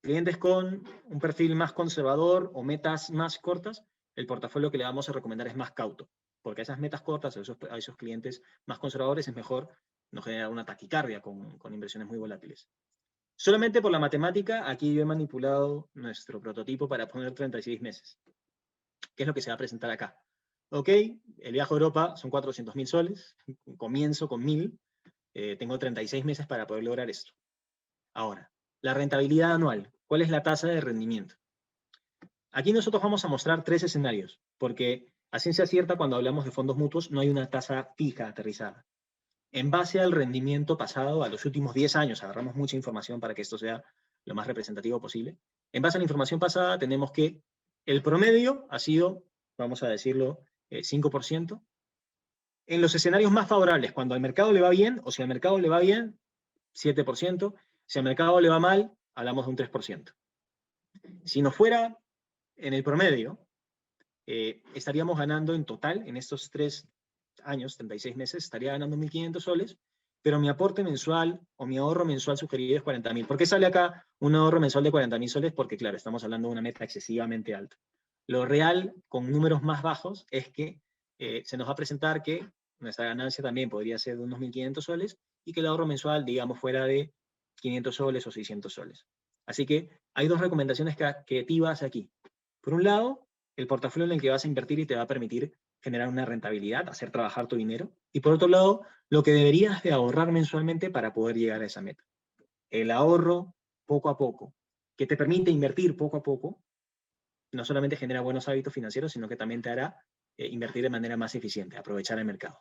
Clientes con un perfil más conservador o metas más cortas, el portafolio que le vamos a recomendar es más cauto, porque a esas metas cortas, a esos clientes más conservadores, es mejor no generar una taquicardia con inversiones muy volátiles. Solamente por la matemática, aquí yo he manipulado nuestro prototipo para poner 36 meses. ¿Qué es lo que se va a presentar acá? Ok, el viaje a Europa son 400.000 soles, comienzo con 1.000, tengo 36 meses para poder lograr esto. Ahora, la rentabilidad anual, ¿cuál es la tasa de rendimiento? Aquí nosotros vamos a mostrar 3 escenarios, porque a ciencia cierta cuando hablamos de fondos mutuos no hay una tasa fija aterrizada. En base al rendimiento pasado, a los últimos 10 años, agarramos mucha información para que esto sea lo más representativo posible. En base a la información pasada, tenemos que el promedio ha sido, vamos a decirlo, 5%. En los escenarios más favorables, cuando al mercado le va bien, o si al mercado le va bien, 7%. Si al mercado le va mal, hablamos de un 3%. Si no fuera en el promedio, estaríamos ganando en total, en estos 3 años, 36 meses, estaría ganando 1.500 soles, pero mi aporte mensual o mi ahorro mensual sugerido es 40.000. ¿Por qué sale acá un ahorro mensual de 40.000 soles? Porque, claro, estamos hablando de una meta excesivamente alta. Lo real, con números más bajos, es que se nos va a presentar que nuestra ganancia también podría ser de unos 1.500 soles y que el ahorro mensual, digamos, fuera de 500 soles o 600 soles. Así que hay 2 recomendaciones que TIBA aquí. Por un lado, el portafolio en el que vas a invertir y te va a permitir generar una rentabilidad, hacer trabajar tu dinero. Y por otro lado, lo que deberías de ahorrar mensualmente para poder llegar a esa meta. El ahorro poco a poco, que te permite invertir poco a poco, no solamente genera buenos hábitos financieros, sino que también te hará invertir de manera más eficiente, aprovechar el mercado.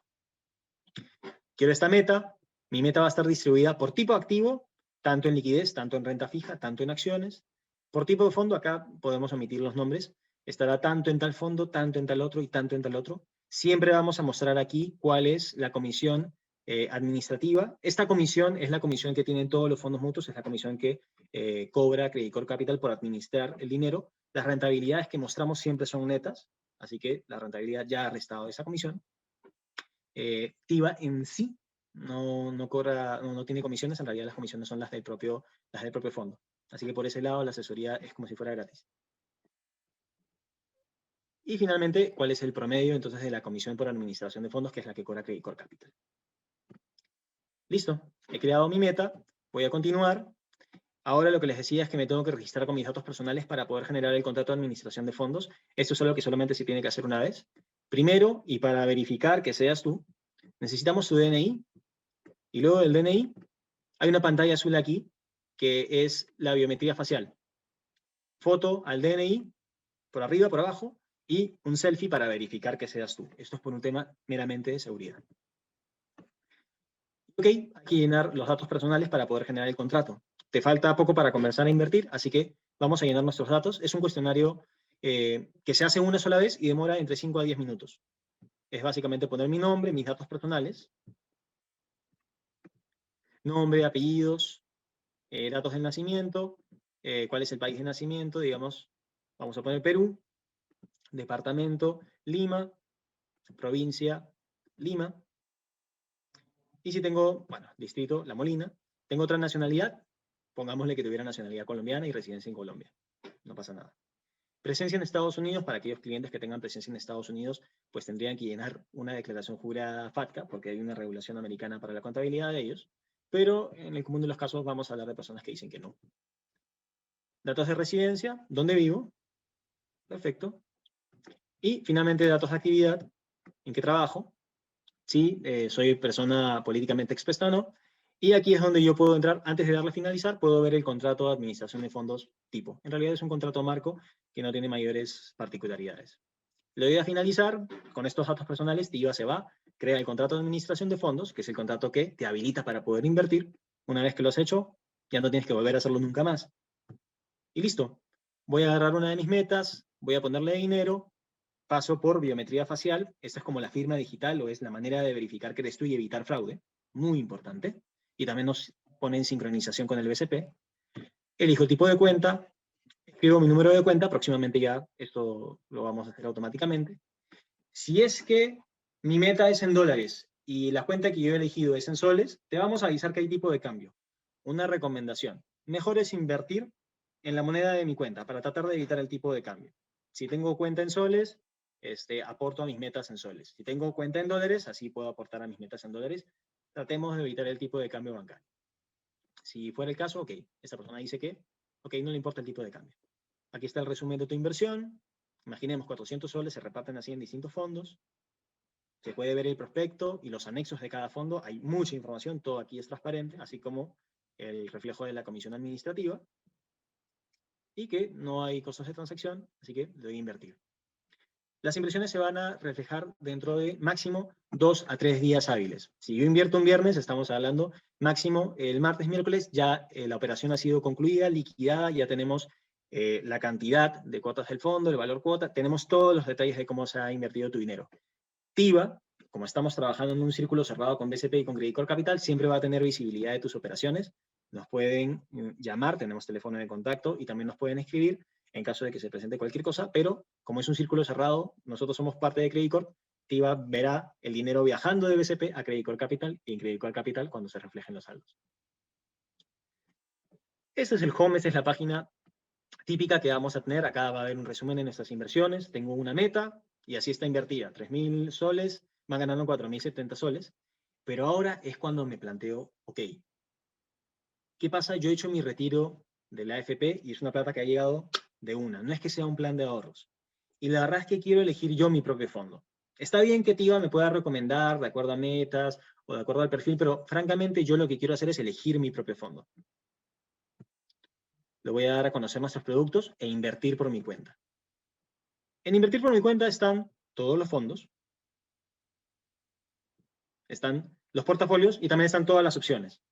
Quiero esta meta, mi meta va a estar distribuida por tipo activo, tanto en liquidez, tanto en renta fija, tanto en acciones. Por tipo de fondo, acá podemos omitir los nombres, estará tanto en tal fondo, tanto en tal otro y tanto en tal otro. Siempre vamos a mostrar aquí cuál es la comisión administrativa. Esta comisión es la comisión que tienen todos los fondos mutuos, es la comisión que cobra Credit Corp Capital por administrar el dinero. Las rentabilidades que mostramos siempre son netas, así que la rentabilidad ya ha restado esa comisión. TIBA en sí no cobra, no tiene comisiones, en realidad las comisiones son las del propio fondo. Así que por ese lado la asesoría es como si fuera gratis. Y finalmente, ¿cuál es el promedio entonces de la comisión por administración de fondos, que es la que cobra Credit Corp Capital? Listo, he creado mi meta, voy a continuar. Ahora lo que les decía es que me tengo que registrar con mis datos personales para poder generar el contrato de administración de fondos. Esto es algo que solamente se tiene que hacer una vez. Primero, y para verificar que seas tú, necesitamos tu DNI, y luego del DNI hay una pantalla azul aquí, que es la biometría facial. Foto al DNI, por arriba, por abajo, y un selfie para verificar que seas tú. Esto es por un tema meramente de seguridad. Ok, hay que llenar los datos personales para poder generar el contrato. Te falta poco para comenzar a invertir, así que vamos a llenar nuestros datos. Es un cuestionario que se hace una sola vez y demora entre 5 a 10 minutos. Es básicamente poner mi nombre, mis datos personales, nombre, apellidos, datos del nacimiento, cuál es el país de nacimiento, digamos, vamos a poner Perú, departamento, Lima, provincia, Lima, y si tengo, bueno, distrito, La Molina, tengo otra nacionalidad, pongámosle que tuviera nacionalidad colombiana y residencia en Colombia, no pasa nada. Presencia en Estados Unidos, para aquellos clientes que tengan presencia en Estados Unidos, pues tendrían que llenar una declaración jurada FATCA, porque hay una regulación americana para la contabilidad de ellos, pero en el común de los casos vamos a hablar de personas que dicen que no. Datos de residencia, ¿dónde vivo? Perfecto. Y finalmente datos de actividad, ¿en qué trabajo? Sí, soy persona políticamente expuesta o no. Y aquí es donde yo puedo entrar, antes de darle a finalizar, puedo ver el contrato de administración de fondos tipo. En realidad es un contrato marco que no tiene mayores particularidades. Le doy a finalizar, con estos datos personales, TIBA se va, crea el contrato de administración de fondos, que es el contrato que te habilita para poder invertir. Una vez que lo has hecho, Ya no tienes que volver a hacerlo nunca más. Y listo. Voy a agarrar una de mis metas, voy a ponerle dinero, paso por biometría facial. Esta es como la firma digital o es la manera de verificar que eres tú y evitar fraude. Muy importante. Y también nos pone en sincronización con el BCP. Elijo el tipo de cuenta, escribo mi número de cuenta, próximamente ya esto lo vamos a hacer automáticamente. Si es que mi meta es en dólares y la cuenta que yo he elegido es en soles, te vamos a avisar que hay tipo de cambio. Una recomendación. Mejor es invertir en la moneda de mi cuenta para tratar de evitar el tipo de cambio. Si tengo cuenta en soles, aporto a mis metas en soles. Si tengo cuenta en dólares, así puedo aportar a mis metas en dólares. Tratemos de evitar el tipo de cambio bancario. Si fuera el caso, ok, esta persona dice que, ok, no le importa el tipo de cambio. Aquí está el resumen de tu inversión. Imaginemos 400 soles se reparten así en distintos fondos. Se puede ver el prospecto y los anexos de cada fondo. Hay mucha información, todo aquí es transparente, así como el reflejo de la comisión administrativa. Y que no hay costos de transacción, así que le doy a invertir. Las inversiones se van a reflejar dentro de máximo 2 a 3 días hábiles. Si yo invierto un viernes, estamos hablando máximo el martes, miércoles, ya la operación ha sido concluida, liquidada, ya tenemos la cantidad de cuotas del fondo, el valor cuota, tenemos todos los detalles de cómo se ha invertido tu dinero. TIVA, como estamos trabajando en un círculo cerrado con BCP y con Credit Corp Capital, siempre va a tener visibilidad de tus operaciones. Nos pueden llamar, tenemos teléfono de contacto y también nos pueden escribir en caso de que se presente cualquier cosa, pero como es un círculo cerrado, nosotros somos parte de Credit Corp, TIVA verá el dinero viajando de BCP a Credit Corp Capital y en Credit Corp Capital cuando se reflejen los saldos. Este es el home, esta es la página típica que vamos a tener. Acá va a haber un resumen de nuestras inversiones. Tengo una meta y así está invertida. 3.000 soles, van ganando 4.070 soles. Pero ahora es cuando me planteo, ok, ¿qué pasa? Yo he hecho mi retiro de la AFP y es una plata que ha llegado de una. No es que sea un plan de ahorros. Y la verdad es que quiero elegir yo mi propio fondo. Está bien que TIVA me pueda recomendar de acuerdo a metas o de acuerdo al perfil, pero francamente yo lo que quiero hacer es elegir mi propio fondo. Le voy a dar a conocer nuestros productos e invertir por mi cuenta. En invertir por mi cuenta están todos los fondos, están los portafolios y también están todas las opciones.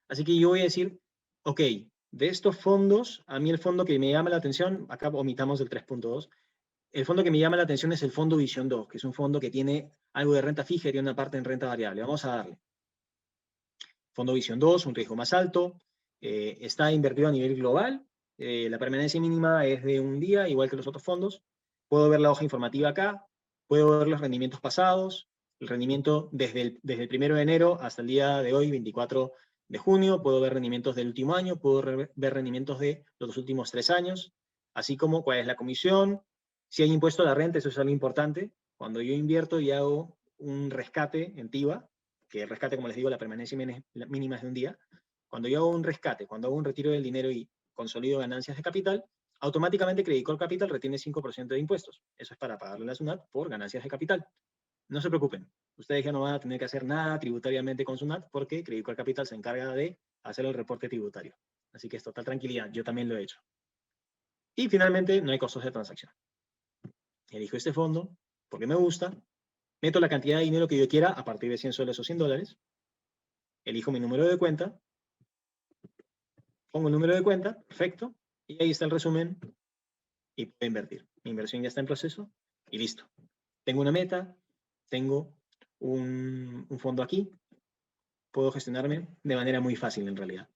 Así que yo voy a decir, ok, de estos fondos, a mí el fondo que me llama la atención, acá omitamos el 3.2, el fondo que me llama la atención es el fondo Visión 2, que es un fondo que tiene algo de renta fija y tiene una parte en renta variable. Vamos a darle. Fondo Visión 2, un riesgo más alto, está invertido a nivel global, la permanencia mínima es de un día, igual que los otros fondos. Puedo ver la hoja informativa acá, puedo ver los rendimientos pasados, el rendimiento desde el 1 de enero hasta el día de hoy, 24 de junio, puedo ver rendimientos del último año, puedo ver rendimientos de los últimos 3 años, así como cuál es la comisión, si hay impuesto a la renta, eso es algo importante. Cuando yo invierto y hago un rescate en TIVA, que el rescate, como les digo, la permanencia mínima es de un día. Cuando yo hago un rescate, cuando hago un retiro del dinero y consolido ganancias de capital, automáticamente Credit Corp Capital retiene 5% de impuestos. Eso es para pagarle a la SUNAT por ganancias de capital. No se preocupen, ustedes ya no van a tener que hacer nada tributariamente con SUNAT porque Credit Corp Capital se encarga de hacer el reporte tributario. Así que es total tranquilidad, yo también lo he hecho. Y finalmente, no hay costos de transacción. Elijo este fondo porque me gusta, meto la cantidad de dinero que yo quiera a partir de 100 soles o 100 dólares, elijo mi número de cuenta, pongo el número de cuenta, perfecto, y ahí está el resumen y puedo invertir. Mi inversión ya está en proceso y listo. Tengo una meta, tengo un fondo aquí, puedo gestionarme de manera muy fácil en realidad.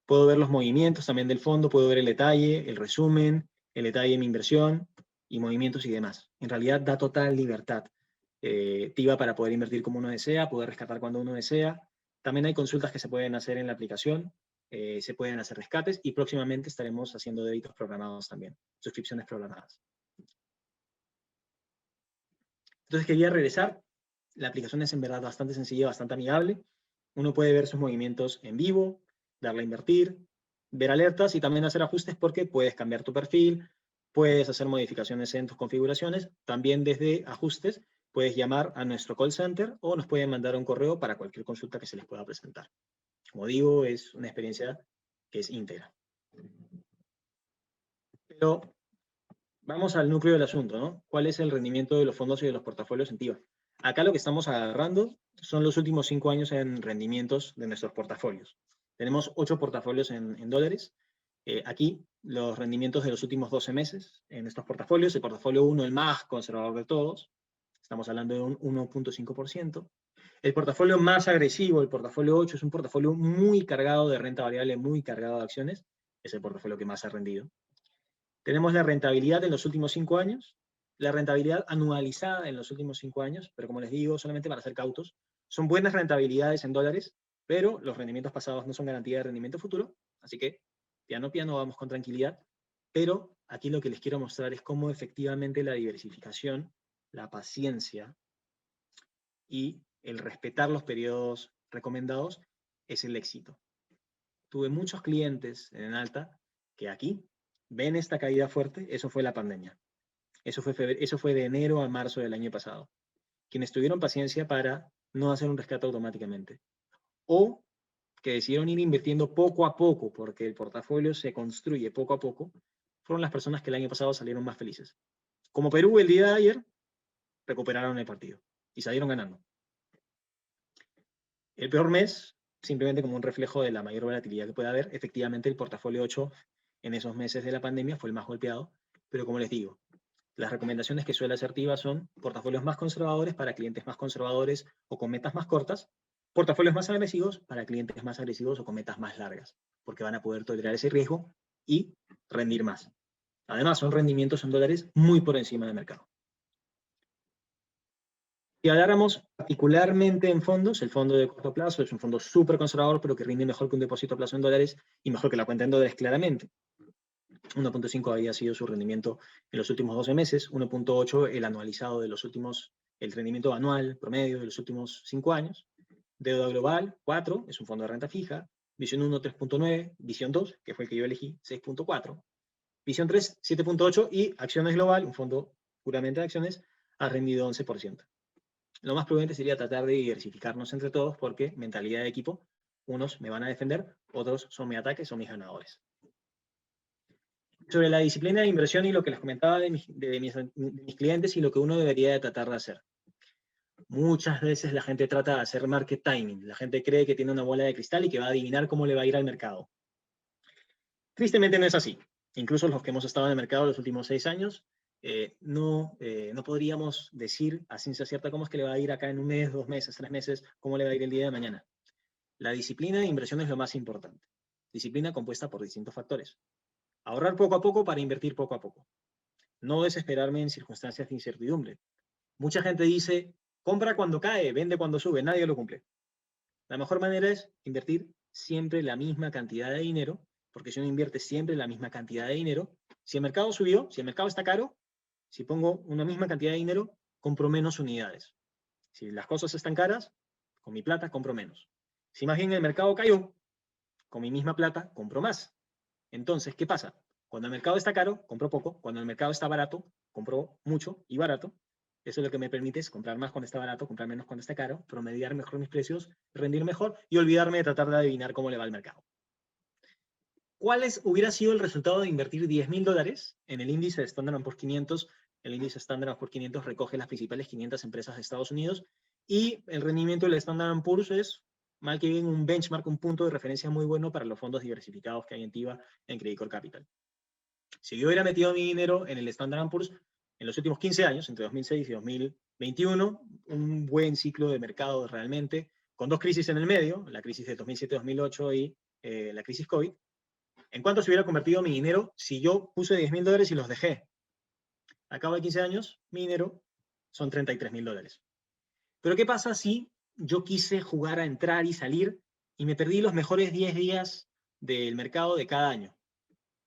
Puedo ver los movimientos también del fondo, puedo ver el detalle, el resumen, el detalle de mi inversión y movimientos y demás. En realidad da total libertad. TIVA para poder invertir como uno desea, poder rescatar cuando uno desea. También hay consultas que se pueden hacer en la aplicación, se pueden hacer rescates y próximamente estaremos haciendo débitos programados también, suscripciones programadas. Entonces quería regresar. La aplicación es en verdad bastante sencilla, bastante amigable. Uno puede ver sus movimientos en vivo, darle a invertir, ver alertas y también hacer ajustes porque puedes cambiar tu perfil, puedes hacer modificaciones en tus configuraciones. También desde ajustes puedes llamar a nuestro call center o nos pueden mandar un correo para cualquier consulta que se les pueda presentar. Como digo, es una experiencia que es íntegra. Pero vamos al núcleo del asunto, ¿no? ¿Cuál es el rendimiento de los fondos y de los portafolios en TIVA? Acá lo que estamos agarrando son los últimos 5 años en rendimientos de nuestros portafolios. Tenemos 8 portafolios en dólares. Aquí, los rendimientos de los últimos 12 meses en estos portafolios. El portafolio 1, el más conservador de todos, estamos hablando de un 1.5%. El portafolio más agresivo, el portafolio 8, es un portafolio muy cargado de renta variable, muy cargado de acciones. Es el portafolio que más ha rendido. Tenemos la rentabilidad en los últimos 5 años, la rentabilidad anualizada en los últimos 5 años, pero como les digo, solamente para ser cautos. Son buenas rentabilidades en dólares, pero los rendimientos pasados no son garantía de rendimiento futuro, así que piano piano vamos con tranquilidad. Pero aquí lo que les quiero mostrar es cómo efectivamente la diversificación, la paciencia y el respetar los periodos recomendados es el éxito. Tuve muchos clientes en Alta que aquí ven esta caída fuerte. Eso fue la pandemia. Eso fue de enero a marzo del año pasado. Quienes tuvieron paciencia para no hacer un rescate automáticamente. O que decidieron ir invirtiendo poco a poco, porque el portafolio se construye poco a poco, fueron las personas que el año pasado salieron más felices. Como Perú el día de ayer, recuperaron el partido y salieron ganando. El peor mes, simplemente como un reflejo de la mayor volatilidad que puede haber, efectivamente el portafolio 8 en esos meses de la pandemia fue el más golpeado, pero como les digo, las recomendaciones que suele hacer TIBA son portafolios más conservadores para clientes más conservadores o con metas más cortas, portafolios más agresivos para clientes más agresivos o con metas más largas, porque van a poder tolerar ese riesgo y rendir más. Además, son rendimientos en dólares muy por encima del mercado. Si habláramos particularmente en fondos, el fondo de corto plazo es un fondo súper conservador, pero que rinde mejor que un depósito a plazo en dólares y mejor que la cuenta en dólares claramente. 1.5 había sido su rendimiento en los últimos 12 meses, 1.8 el anualizado de los últimos, el rendimiento anual promedio de los últimos 5 años. Deuda global, 4, es un fondo de renta fija. Visión 1, 3.9, Visión 2, que fue el que yo elegí, 6.4. Visión 3, 7.8 y Acciones Global, un fondo puramente de acciones, ha rendido 11%. Lo más prudente sería tratar de diversificarnos entre todos porque mentalidad de equipo, unos me van a defender, otros son mi ataque, son mis ganadores. Sobre la disciplina de inversión y lo que les comentaba de mis clientes y lo que uno debería de tratar de hacer. Muchas veces la gente trata de hacer market timing. La gente cree que tiene una bola de cristal y que va a adivinar cómo le va a ir al mercado. Tristemente no es así. Incluso los que hemos estado en el mercado los últimos 6 años, no podríamos decir a ciencia cierta cómo es que le va a ir acá en un mes, 2 meses, 3 meses, cómo le va a ir el día de mañana. La disciplina de inversión es lo más importante. Disciplina compuesta por distintos factores. Ahorrar poco a poco para invertir poco a poco. No desesperarme en circunstancias de incertidumbre. Mucha gente dice, compra cuando cae, vende cuando sube, nadie lo cumple. La mejor manera es invertir siempre la misma cantidad de dinero, porque si uno invierte siempre la misma cantidad de dinero, si el mercado subió, si el mercado está caro, si pongo una misma cantidad de dinero, compro menos unidades. Si las cosas están caras, con mi plata compro menos. Si más bien el mercado cayó, con mi misma plata compro más. Entonces, ¿qué pasa? Cuando el mercado está caro, compro poco. Cuando el mercado está barato, compro mucho y barato. Eso es lo que me permite es comprar más cuando está barato, comprar menos cuando está caro, promediar mejor mis precios, rendir mejor y olvidarme de tratar de adivinar cómo le va al mercado. ¿Cuál hubiera sido el resultado de invertir $10,000 en el índice de Standard & Poor's 500? El índice Standard & Poor's 500 recoge las principales 500 empresas de Estados Unidos y el rendimiento del Standard & Poor's es, mal que bien, un benchmark, un punto de referencia muy bueno para los fondos diversificados que hay en TIBA en Credicorp Capital. Si yo hubiera metido mi dinero en el Standard & Poor's en los últimos 15 años, entre 2006 y 2021, un buen ciclo de mercado realmente, con 2 crisis en el medio, la crisis de 2007-2008 y la crisis COVID, ¿en cuánto se hubiera convertido mi dinero si yo puse $10,000 y los dejé? A cabo de 15 años, mi dinero son $33,000. Pero ¿qué pasa si yo quise jugar a entrar y salir y me perdí los mejores 10 días del mercado de cada año?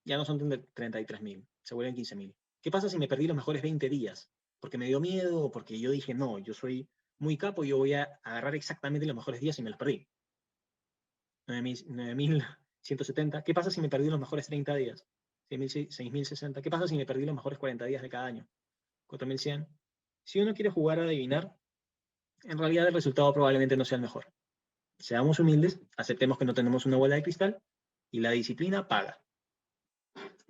Ya no son 33,000, se vuelven 15,000. ¿Qué pasa si me perdí los mejores 20 días? Porque me dio miedo o porque yo dije, no, yo soy muy capo, yo voy a agarrar exactamente los mejores días y me los perdí. 9,170. ¿Qué pasa si me perdí los mejores 30 días? 6,060. ¿Qué pasa si me perdí los mejores 40 días de cada año? 4,100. Si uno quiere jugar a adivinar, en realidad el resultado probablemente no sea el mejor. Seamos humildes, aceptemos que no tenemos una bola de cristal y la disciplina paga.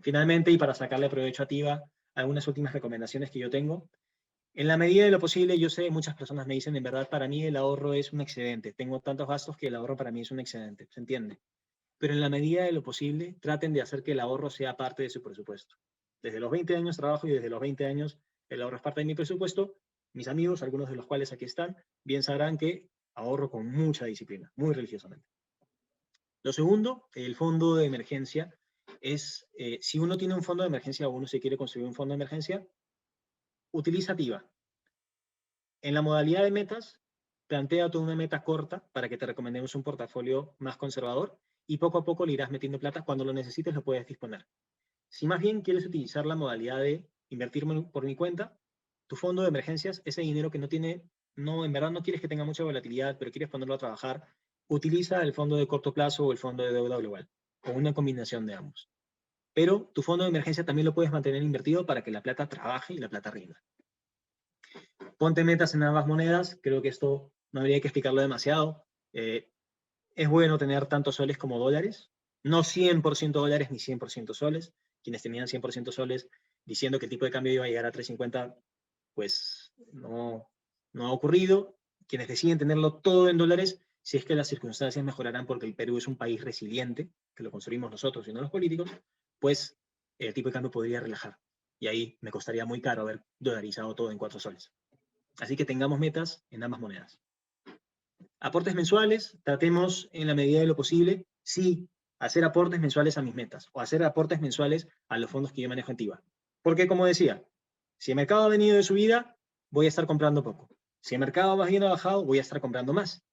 Finalmente, y para sacarle provecho a TIBA, algunas últimas recomendaciones que yo tengo. En la medida de lo posible, yo sé, muchas personas me dicen, en verdad, para mí el ahorro es un excedente. Tengo tantos gastos que el ahorro para mí es un excedente. ¿Se entiende? pero en la medida de lo posible traten de hacer que el ahorro sea parte de su presupuesto. Desde los 20 años trabajo y desde los 20 años el ahorro es parte de mi presupuesto. Mis amigos, algunos de los cuales aquí están, bien sabrán que ahorro con mucha disciplina, muy religiosamente. Lo segundo, el fondo de emergencia, es si uno tiene un fondo de emergencia o uno se quiere construir un fondo de emergencia, utiliza TIVA. En la modalidad de metas, plantea toda una meta corta para que te recomendemos un portafolio más conservador y poco a poco le irás metiendo plata. Cuando lo necesites lo puedes disponer. Si más bien quieres utilizar la modalidad de invertir por mi cuenta, tu fondo de emergencias, ese dinero que no tiene, no, en verdad no quieres que tenga mucha volatilidad, pero quieres ponerlo a trabajar, utiliza el fondo de corto plazo o el fondo de deuda global, o una combinación de ambos. Pero tu fondo de emergencia también lo puedes mantener invertido para que la plata trabaje y la plata rinda. Ponte metas en ambas monedas, creo que esto no habría que explicarlo demasiado. Es bueno tener tanto soles como dólares, no 100% dólares ni 100% soles. Quienes tenían 100% soles diciendo que el tipo de cambio iba a llegar a 3.50, pues no ha ocurrido. Quienes deciden tenerlo todo en dólares, si es que las circunstancias mejorarán porque el Perú es un país resiliente, que lo construimos nosotros y no los políticos, pues el tipo de cambio podría relajar. Y ahí me costaría muy caro haber dolarizado todo en 4 soles. Así que tengamos metas en ambas monedas. Aportes mensuales, tratemos en la medida de lo posible, sí, hacer aportes mensuales a mis metas o hacer aportes mensuales a los fondos que yo manejo en TIVA. Porque como decía, si el mercado ha venido de subida, voy a estar comprando poco. Si el mercado más bien ha bajado, voy a estar comprando más.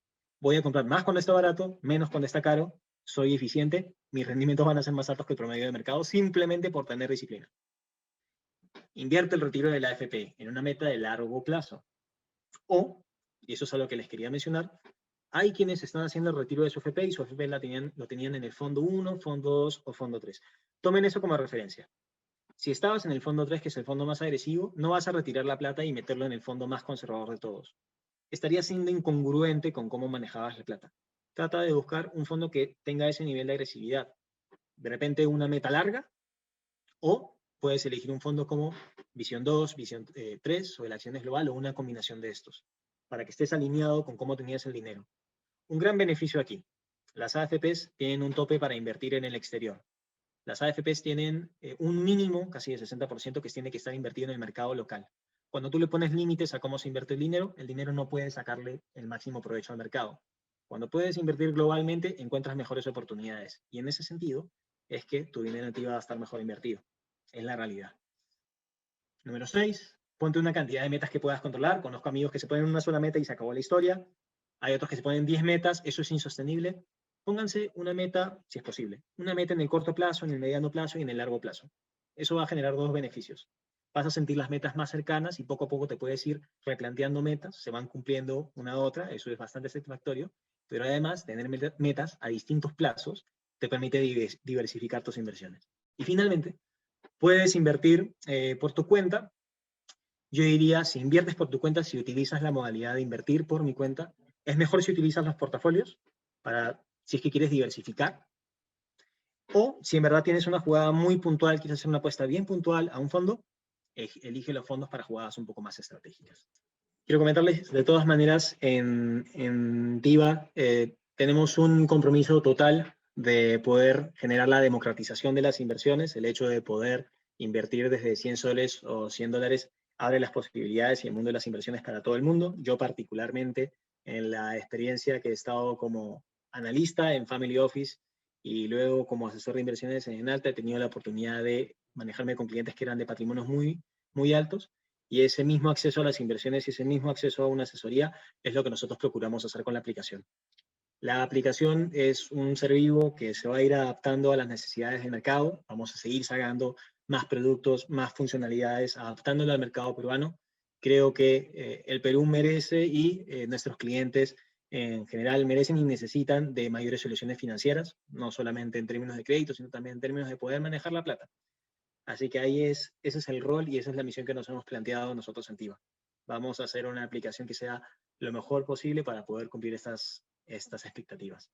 Voy a comprar más cuando está barato, menos cuando está caro, soy eficiente, mis rendimientos van a ser más altos que el promedio de mercado simplemente por tener disciplina. Invierte el retiro de la AFP en una meta de largo plazo. O, y eso es algo que les quería mencionar, hay quienes están haciendo el retiro de su AFP y su AFP lo tenían en el fondo 1, fondo 2 o fondo 3. Tomen eso como referencia. Si estabas en el fondo 3, que es el fondo más agresivo, no vas a retirar la plata y meterlo en el fondo más conservador de todos. Estaría siendo incongruente con cómo manejabas la plata. Trata de buscar un fondo que tenga ese nivel de agresividad. De repente una meta larga, o puedes elegir un fondo como Visión 2, Visión 3 o el Acciones Global o una combinación de estos, para que estés alineado con cómo tenías el dinero. Un gran beneficio aquí. Las AFPs tienen un tope para invertir en el exterior. Las AFPs tienen un mínimo, casi de 60%, que tiene que estar invertido en el mercado local. Cuando tú le pones límites a cómo se invierte el dinero no puede sacarle el máximo provecho al mercado. Cuando puedes invertir globalmente, encuentras mejores oportunidades. Y en ese sentido, es que tu dinero te va a estar mejor invertido. Es la realidad. Número 6, ponte una cantidad de metas que puedas controlar. Conozco amigos que se ponen una sola meta y se acabó la historia. Hay otros que se ponen 10 metas, eso es insostenible. Pónganse una meta, si es posible, una meta en el corto plazo, en el mediano plazo y en el largo plazo. Eso va a generar dos beneficios. Vas a sentir las metas más cercanas y poco a poco te puedes ir replanteando metas, se van cumpliendo una a otra, eso es bastante satisfactorio, pero además tener metas a distintos plazos te permite diversificar tus inversiones. Y finalmente, puedes invertir por tu cuenta. Yo diría, si inviertes por tu cuenta, si utilizas la modalidad de invertir por mi cuenta, es mejor si utilizas los portafolios, para, si es que quieres diversificar, o si en verdad tienes una jugada muy puntual, quieres hacer una apuesta bien puntual a un fondo, elige los fondos para jugadas un poco más estratégicas. Quiero comentarles, de todas maneras, en TIVA tenemos un compromiso total de poder generar la democratización de las inversiones, el hecho de poder invertir desde 100 soles o 100 dólares abre las posibilidades y el mundo de las inversiones para todo el mundo. Yo particularmente, en la experiencia que he estado como analista en Family Office y luego como asesor de inversiones en Alta, he tenido la oportunidad de manejarme con clientes que eran de patrimonios muy, muy altos, y ese mismo acceso a las inversiones y ese mismo acceso a una asesoría es lo que nosotros procuramos hacer con la aplicación. La aplicación es un ser vivo que se va a ir adaptando a las necesidades del mercado. Vamos a seguir sacando más productos, más funcionalidades, adaptándolo al mercado peruano. Creo que el Perú merece y nuestros clientes en general merecen y necesitan de mayores soluciones financieras, no solamente en términos de crédito, sino también en términos de poder manejar la plata. Así que ese es el rol y esa es la misión que nos hemos planteado nosotros en TIVA. Vamos a hacer una aplicación que sea lo mejor posible para poder cumplir estas expectativas.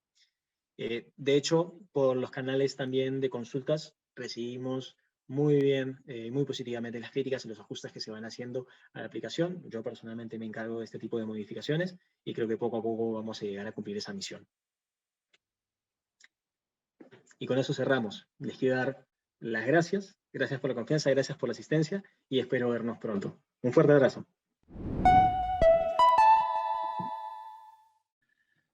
De hecho, por los canales también de consultas recibimos muy bien, muy positivamente las críticas y los ajustes que se van haciendo a la aplicación. Yo personalmente me encargo de este tipo de modificaciones y creo que poco a poco vamos a llegar a cumplir esa misión. Y con eso cerramos. Les quiero dar las gracias. Gracias por la confianza, gracias por la asistencia y espero vernos pronto. Un fuerte abrazo.